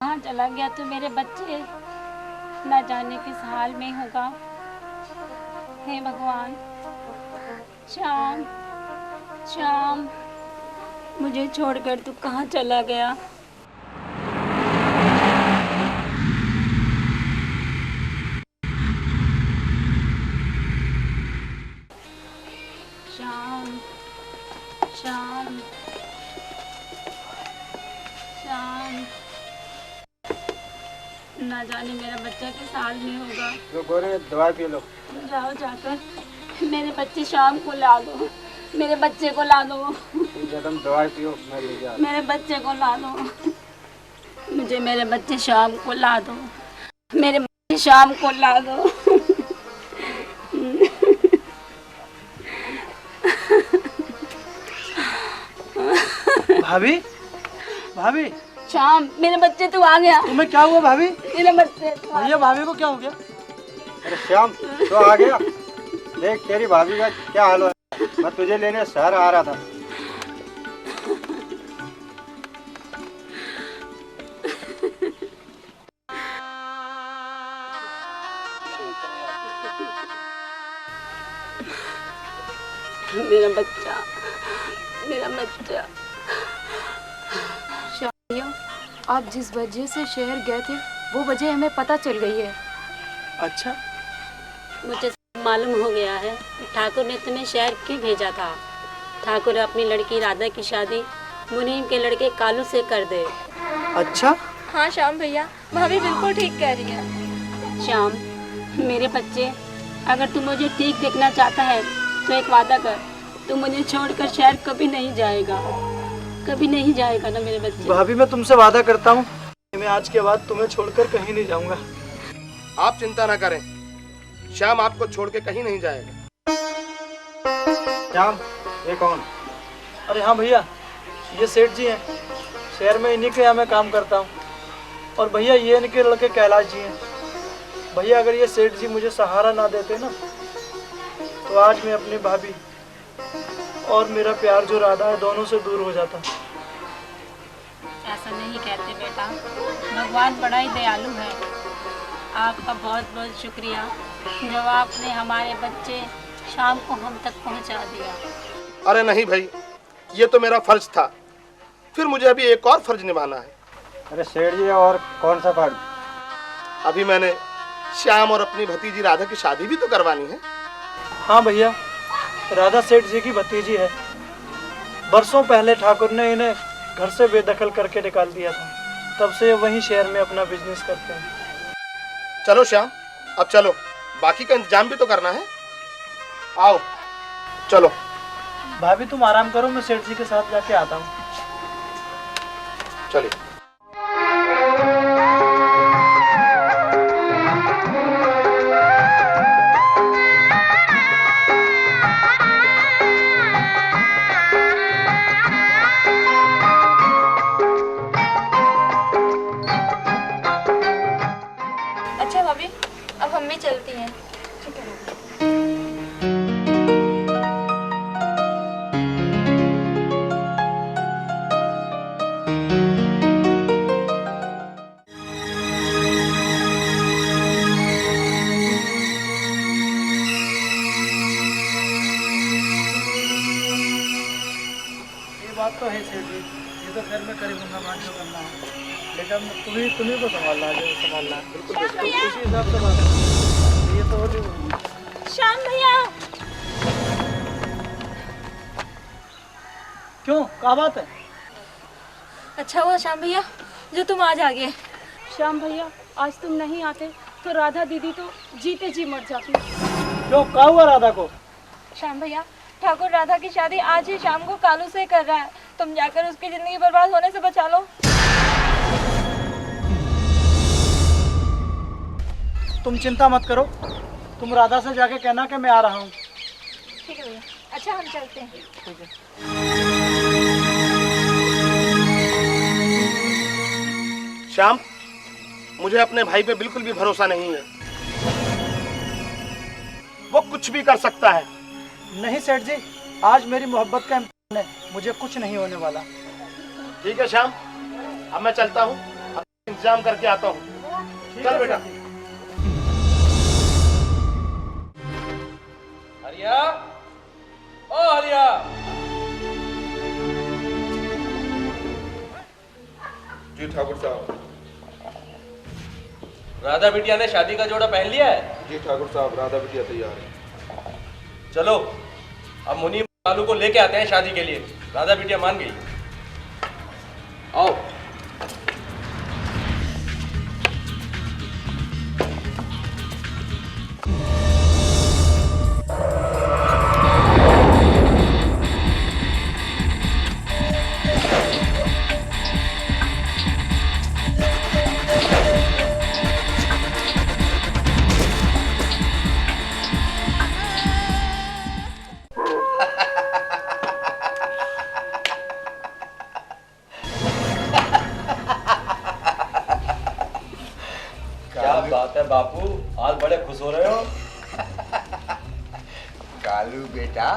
कहाँ चला गया तू मेरे बच्चे? ना जाने किस हाल में होगा। हे भगवान, श्याम, श्याम, मुझे छोड़कर तू कहाँ चला गया? श्याम, श्याम, श्याम, ना जाने मेरा बच्चा किस हाल में होगा। लो गोरे, दवाई पी लो। जाओ जाकर मेरे बच्चे श्याम को ला दो, मेरे बच्चे को ला दो। तुम दवाई पियो, मैं लेके आता हूं। मेरे बच्चे को ला दो, मुझे मेरे बच्चे श्याम को ला दो, मेरे बच्चे श्याम को ला दो। भाभी, भाभी, श्याम, मेरे बच्चे तू आ गया। तुम्हें क्या हुआ भाभी? मेरे बच्चे भैया, भाभी को क्या हो गया? अरे श्याम, तो आ गया। देख तेरी भाभी का क्या हाल है। मैं तुझे लेने शहर आ रहा था। मेरा बच्चा, मेरा बच्चा। भैया, आप जिस वजह से शहर गए थे वो वजह हमें पता चल गई है। अच्छा, मुझे मालूम हो गया है कि ठाकुर ने तुम्हें शहर क्यों भेजा था। ठाकुर अपनी लड़की राधा की शादी मुनीम के लड़के कालू से कर दे। अच्छा? हाँ श्याम भैया, भाभी बिल्कुल ठीक कह रही है। श्याम, मेरे बच्चे, अगर तू मुझे ठीक देखना चाहता है तो एक वादा कर, तू मुझे छोड़कर शहर कभी नहीं जाएगा, कभी नहीं जाएगा ना मेरे बच्चे। भाभी, मैं तुमसे वादा करता हूँ, मैं आज के बाद तुम्हें छोड़कर कहीं नहीं जाऊंगा। आप चिंता ना करें, श्याम आपको छोड़ के कहीं नहीं जाएगा। श्याम, ये कौन? अरे हाँ भैया, ये सेठ जी हैं, शहर में इन्हीं के यहाँ मैं काम करता हूँ। और भैया ये इनके लड़के कैलाश जी हैं। भैया अगर ये सेठ जी मुझे सहारा ना देते ना, तो आज मैं अपनी भाभी और मेरा प्यार जो राधा है दोनों से दूर हो जाता। ऐसा नहीं कहते बेटा, भगवान बड़ा ही दयालु है। आपका बहुत बहुत शुक्रिया जब आपने हमारे बच्चे शाम को हम तक पहुंचा दिया। अरे नहीं भाई, ये तो मेरा फर्ज था, फिर मुझे अभी एक और फर्ज निभाना है। अरे सेठ जी, और कौन सा फर्ज? अभी मैंने श्याम और अपनी भतीजी राधा की शादी भी तो करवानी है। हाँ भैया, राधा सेठ जी की भतीजी है। बरसों पहले ठाकुर ने इन्हें घर से बेदखल करके निकाल दिया था, तब से ये वहीं शहर में अपना बिजनेस करते हैं। चलो श्याम, अब चलो, बाकी का इंतजाम भी तो करना है। आओ चलो। भाभी तुम आराम करो, मैं सेठ जी के साथ जाके आता हूँ। चलिए। अच्छा भाभी, अब हम भी चलती हैं। बात तो है सेठ जी, ये तो घर में करूँगा मान जो करना है, लेकिन तुम्ही को संभालना है, जो संभालना है। बिल्कुल उसी हिसाब से बात है। ये तो हो नहीं। श्याम भैया, क्यों, क्या बात है? अच्छा हुआ श्याम भैया जो तुम आज आ गए। श्याम भैया आज तुम नहीं आते तो राधा दीदी तो जीते जी मर जाती। क्यों, क्या हुआ राधा को? श्याम भैया, ठाकुर राधा की शादी आज ही शाम को कालू से कर रहा है, तुम जाकर उसकी जिंदगी बर्बाद होने से बचा लो। तुम चिंता मत करो, तुम राधा से जाके कहना कि मैं आ रहा हूँ। ठीक है भैया, अच्छा हम चलते हैं। ठीक है। श्याम, मुझे अपने भाई पे बिल्कुल भी भरोसा नहीं है, वो कुछ भी कर सकता है। नहीं सेठ जी, आज मेरी मोहब्बत का इम्तिहान है, मुझे कुछ नहीं होने वाला। ठीक है श्याम, अब मैं चलता हूँ, इंतजाम करके आता हूँ। चल बेटा। हरिया, ओ हरिया। जी ठाकुर साहब। राधा बिटिया ने शादी का जोड़ा पहन लिया है? जी ठाकुर साहब, राधा बिटिया तैयार है। चलो अब मुनीम कालू को लेके आते हैं शादी के लिए। राधा बिटिया मान गई। आओ। बात है बापू, आज बड़े खुश हो रहे हो। कालू बेटा,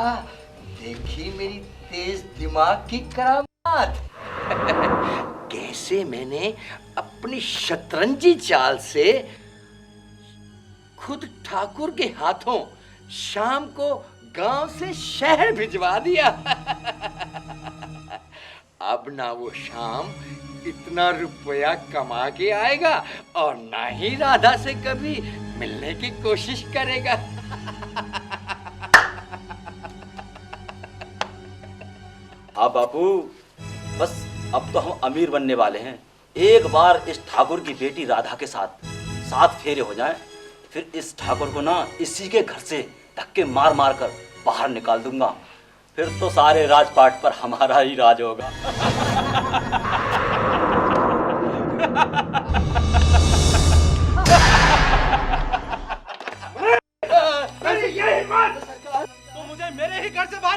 देखी मेरी तेज दिमाग की करामात। कैसे मैंने अपनी शतरंजी चाल से खुद ठाकुर के हाथों शाम को गांव से शहर भिजवा दिया। अब ना वो शाम इतना रुपया कमा के आएगा और ना ही राधा से कभी मिलने की कोशिश करेगा। हाँ बापू, बस अब तो हम अमीर बनने वाले हैं। एक बार इस ठाकुर की बेटी राधा के साथ 7 फेरे हो जाएं, फिर इस ठाकुर को ना इसी के घर से धक्के मार मार कर बाहर निकाल दूंगा। फिर तो सारे राजपाट पर हमारा ही राज होगा।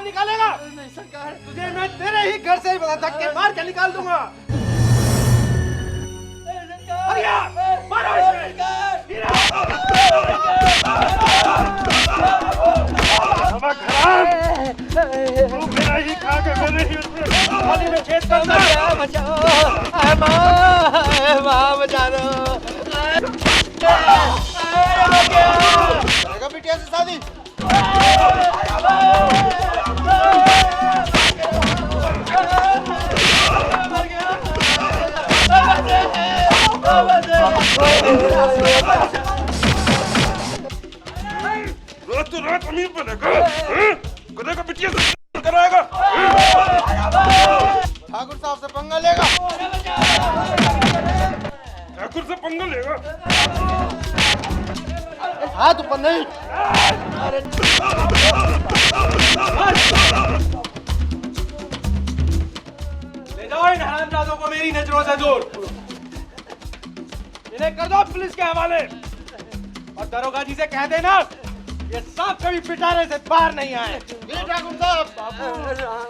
निकालेगा? नहीं सरकार, तुझे मैं तेरे ही घर से ही धक्के मार के निकाल दूंगा। मारो इसे। तू मेरा ही खा के मेरे ही थाली में छेद करना। माँ बचा दो। करेगा बिटिया से शादी? रात तो रात अमीर बनेगा, करेगा बिटिया से कराएगा। ठाकुर साहब से पंगा लेगा। ठाकुर से पंगा लेगा। हाथ ऊपर नहीं। ले जाओ इन हरामजादों को मेरी नजरों से दूर। इन्हें कर दो पुलिस के हवाले और दरोगा जी से कह देना ये सांप कभी पिटारे से बाहर नहीं आए। ठाकुर साहब।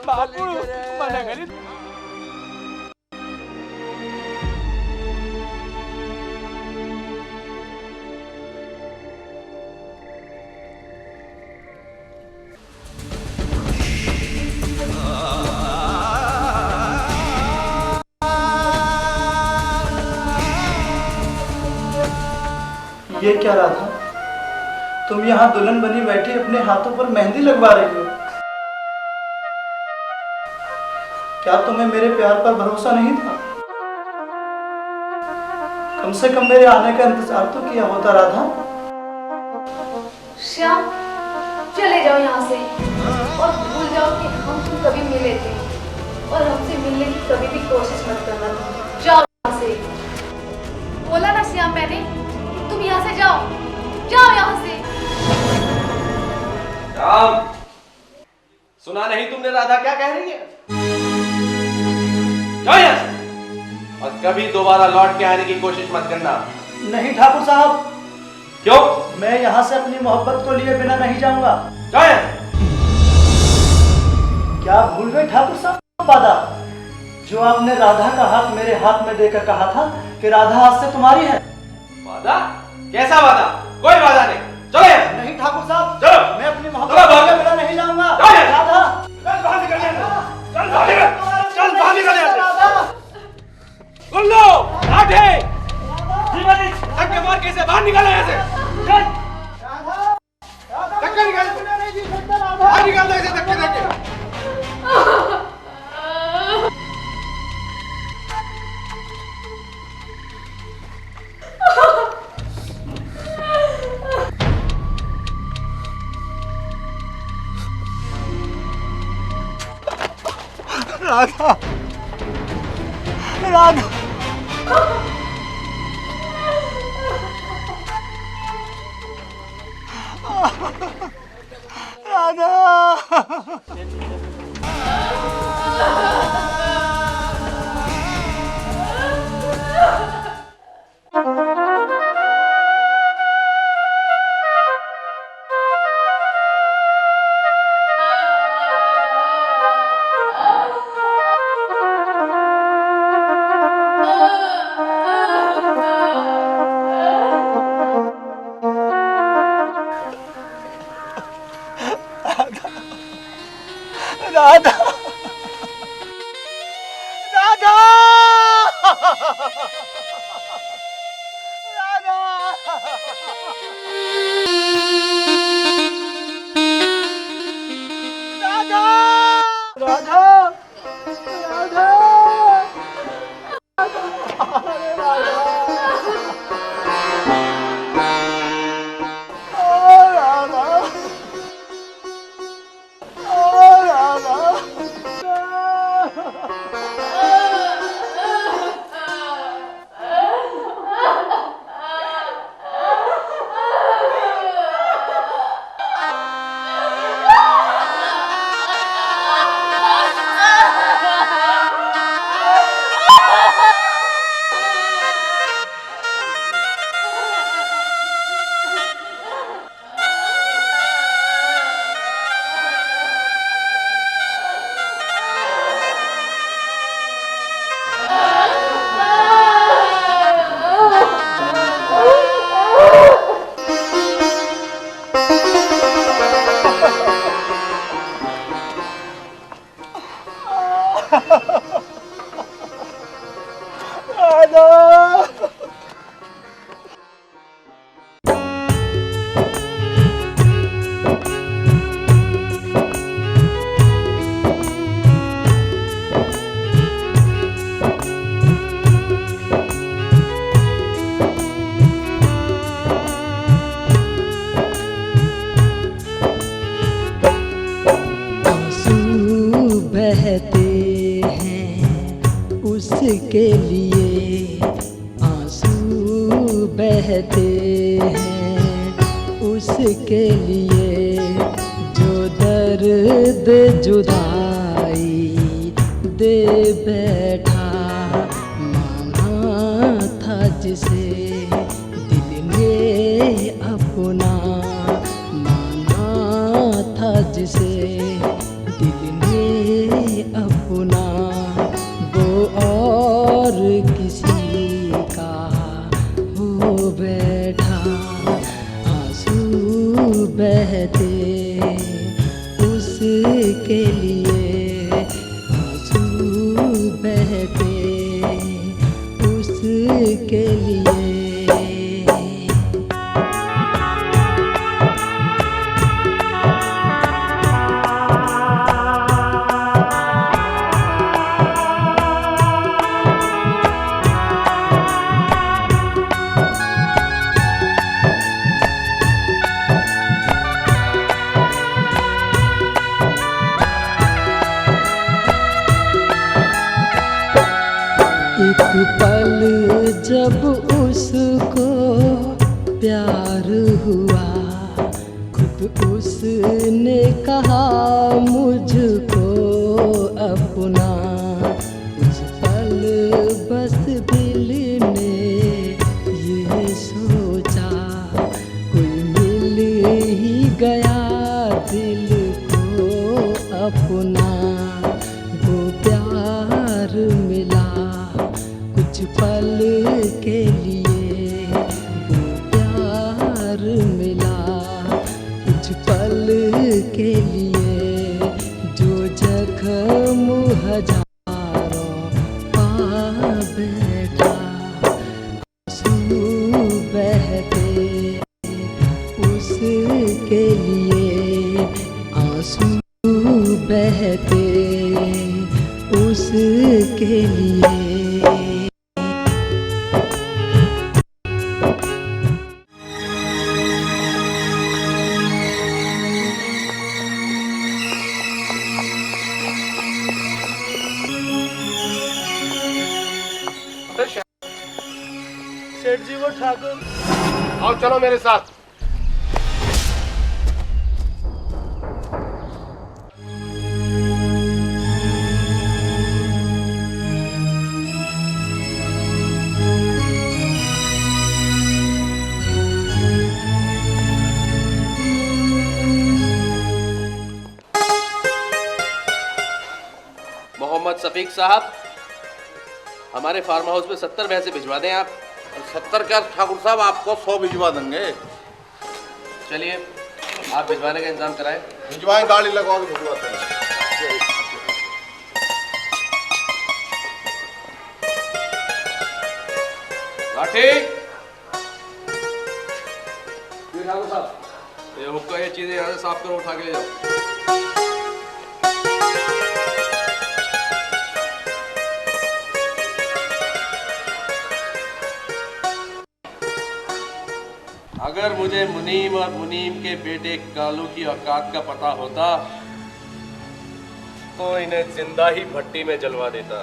बापू मना करी। ये क्या राधा, तुम यहाँ दुल्हन बनी बैठी अपने हाथों पर मेहंदी लगवा रही हो? क्या तुम्हें मेरे प्यार पर भरोसा नहीं था? कम से कम मेरे आने का इंतजार तो किया होता राधा। श्याम, चले जाओ यहाँ से और भूल जाओ कि हम तुम कभी मिले थे और हमसे मिलने की कभी भी कोशिश मत करना। जाओ यहाँ से। बोला ना श्याम मैंने, तुम यहाँ से जाओ, जाओ यहाँ से। राम, सुना नहीं तुमने राधा क्या कह रही है? जाओ यहाँ से और कभी दोबारा लौट के आने की कोशिश मत करना। नहीं ठाकुर साहब। क्यों? मैं यहाँ से अपनी मोहब्बत को लिए बिना नहीं जाऊंगा। जाओ यहाँ से। क्या भूल गए ठाकुर साहब वादा जो आपने राधा का हाथ मेरे हाथ में देकर कहा था कि राधा आज से तुम्हारी है? वादा? कैसा वादा? कोई वादा नहीं। चलो यहाँ से। नहीं ठाकुर साहब, चलो। मैं अपनी मोहब्बत को लिए बिना नहीं जाऊंगा। राधा, चल बाहर निकल यहाँ से। चल बाहर निकल। चल बाहर निकल यहाँ से। गुल्लू, राधे, जीवनी, धक्के मार के इसे बाहर निकालो यहाँ से। चल। धक्के निकाल। बाहर निकाल दो इसे धक्के धक्के। राधा, राधा, राधा, राधा, राधा, उसके लिए आंसू बहते हैं, उसके लिए जो दर्द जुदाई दे बैठा, माना था जिसे दिल ने अपना, माना था जिसे दिल ने अपना, वो और किसी का हो बैठा। आंसू बहते उसके लिए, आंसू बहते उसके लिए। एक पल जब उसको प्यार हुआ, खुद उसने कहा मुझको अपना। उस पल बस दिल ने ये सोचा, कोई मिल ही गया दिल को अपना। वो प्यार मिला कुछ पल के लिए, वो प्यार मिला कुछ पल के लिए, जो जख्म हजारों पा बैठा। आंसू बहते उसके लिए, आंसू बहते उसके लिए। सेठ जी वो ठाकुर। आओ चलो मेरे साथ। मोहम्मद सफीक साहब, हमारे फार्म हाउस में 70 भैंसे भिजवा दें आप। 70 क्या ठाकुर साहब, आपको 100 भिजवा देंगे। चलिए आप भिजवाने का इंतजाम कराएं। भिजवाएं, गाड़ी लगवा के भिजवाते हैं। लाठी, ठाकुर साहब ये हुक्का, ये चीजें यहाँ से साफ करो, उठा के ले जाओ। अगर मुझे मुनीम और मुनीम के बेटे कालू की औकात का पता होता तो इन्हें जिंदा ही भट्टी में जलवा देता।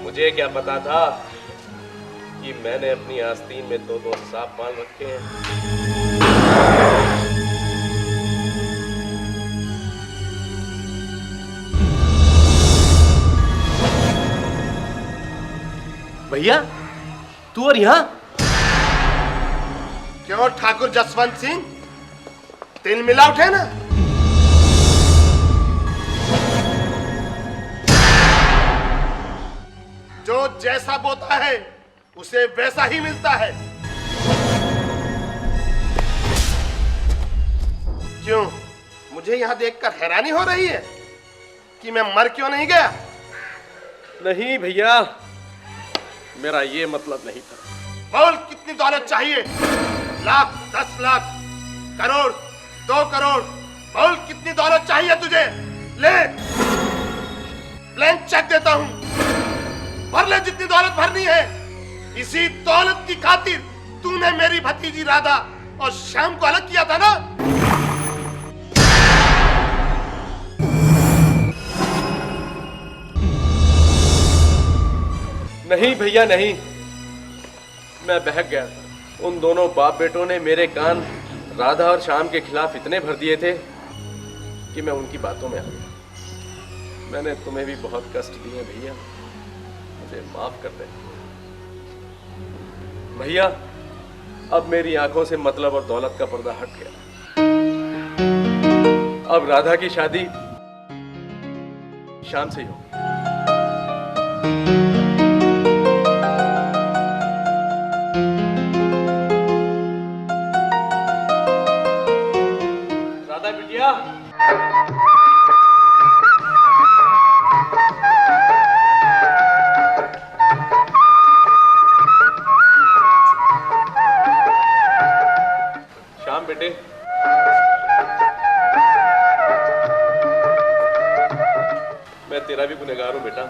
मुझे क्या पता था कि मैंने अपनी आस्तीन में 2-2 सांप पाल रखे हैं। भैया तू और यहाँ? क्यों ठाकुर जसवंत सिंह, तिल मिला उठे ना? जो जैसा बोता है उसे वैसा ही मिलता है। क्यों मुझे यहां देखकर हैरानी हो रही है कि मैं मर क्यों नहीं गया? नहीं भैया, मेरा ये मतलब नहीं था। बोल कितनी दौलत चाहिए? लाख, 10 लाख, करोड़, 2 करोड़, बोल कितनी दौलत चाहिए तुझे? ले, ब्लैंक चेक देता हूं, भर ले जितनी दौलत भरनी है। इसी दौलत की खातिर तूने मेरी भतीजी राधा और श्याम को अलग किया था ना? नहीं भैया नहीं, मैं बहक गया था। उन दोनों बाप बेटों ने मेरे कान राधा और श्याम के खिलाफ इतने भर दिए थे कि मैं उनकी बातों में आ गया। मैंने तुम्हें भी बहुत कष्ट दिए भैया, मुझे माफ कर दे भैया। अब मेरी आंखों से मतलब और दौलत का पर्दा हट गया। अब राधा की शादी श्याम से ही होगी। राधा बिटिया, श्याम बेटे, मैं तेरा भी गुनहगार हूं बेटा।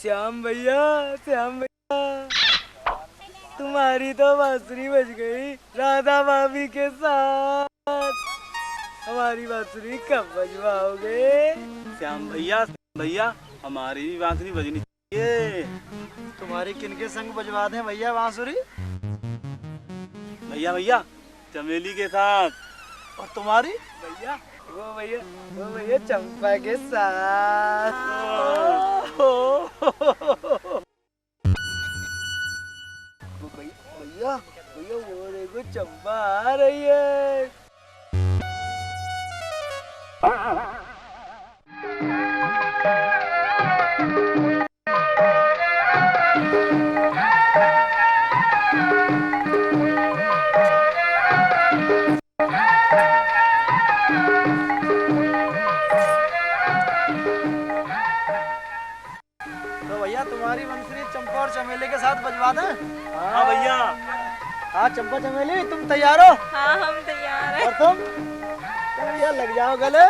श्याम भैया, श्याम भैया, तुम्हारी तो बांसुरी बज गई राधा भाभी के साथ। हमारी बांसुरी कब बजवाओगे? श्याम भैया, भैया हमारी भी बांसुरी बजनी चाहिए। तुम्हारी किनके संग बजवा दें भैया बांसुरी? भैया भैया चमेली के साथ। और तुम्हारी? भैया वो भैया चंपा के साथ। भैया भैया वो देखो चंपा आ रही है। तुम्हारी बंसुरी चंपा और चमेली के साथ बजवा दें? हाँ भैया। हाँ चंपा चमेली, तुम तैयार हो? हाँ हम तैयार हैं। और तुम? भैया लग जाओ गले।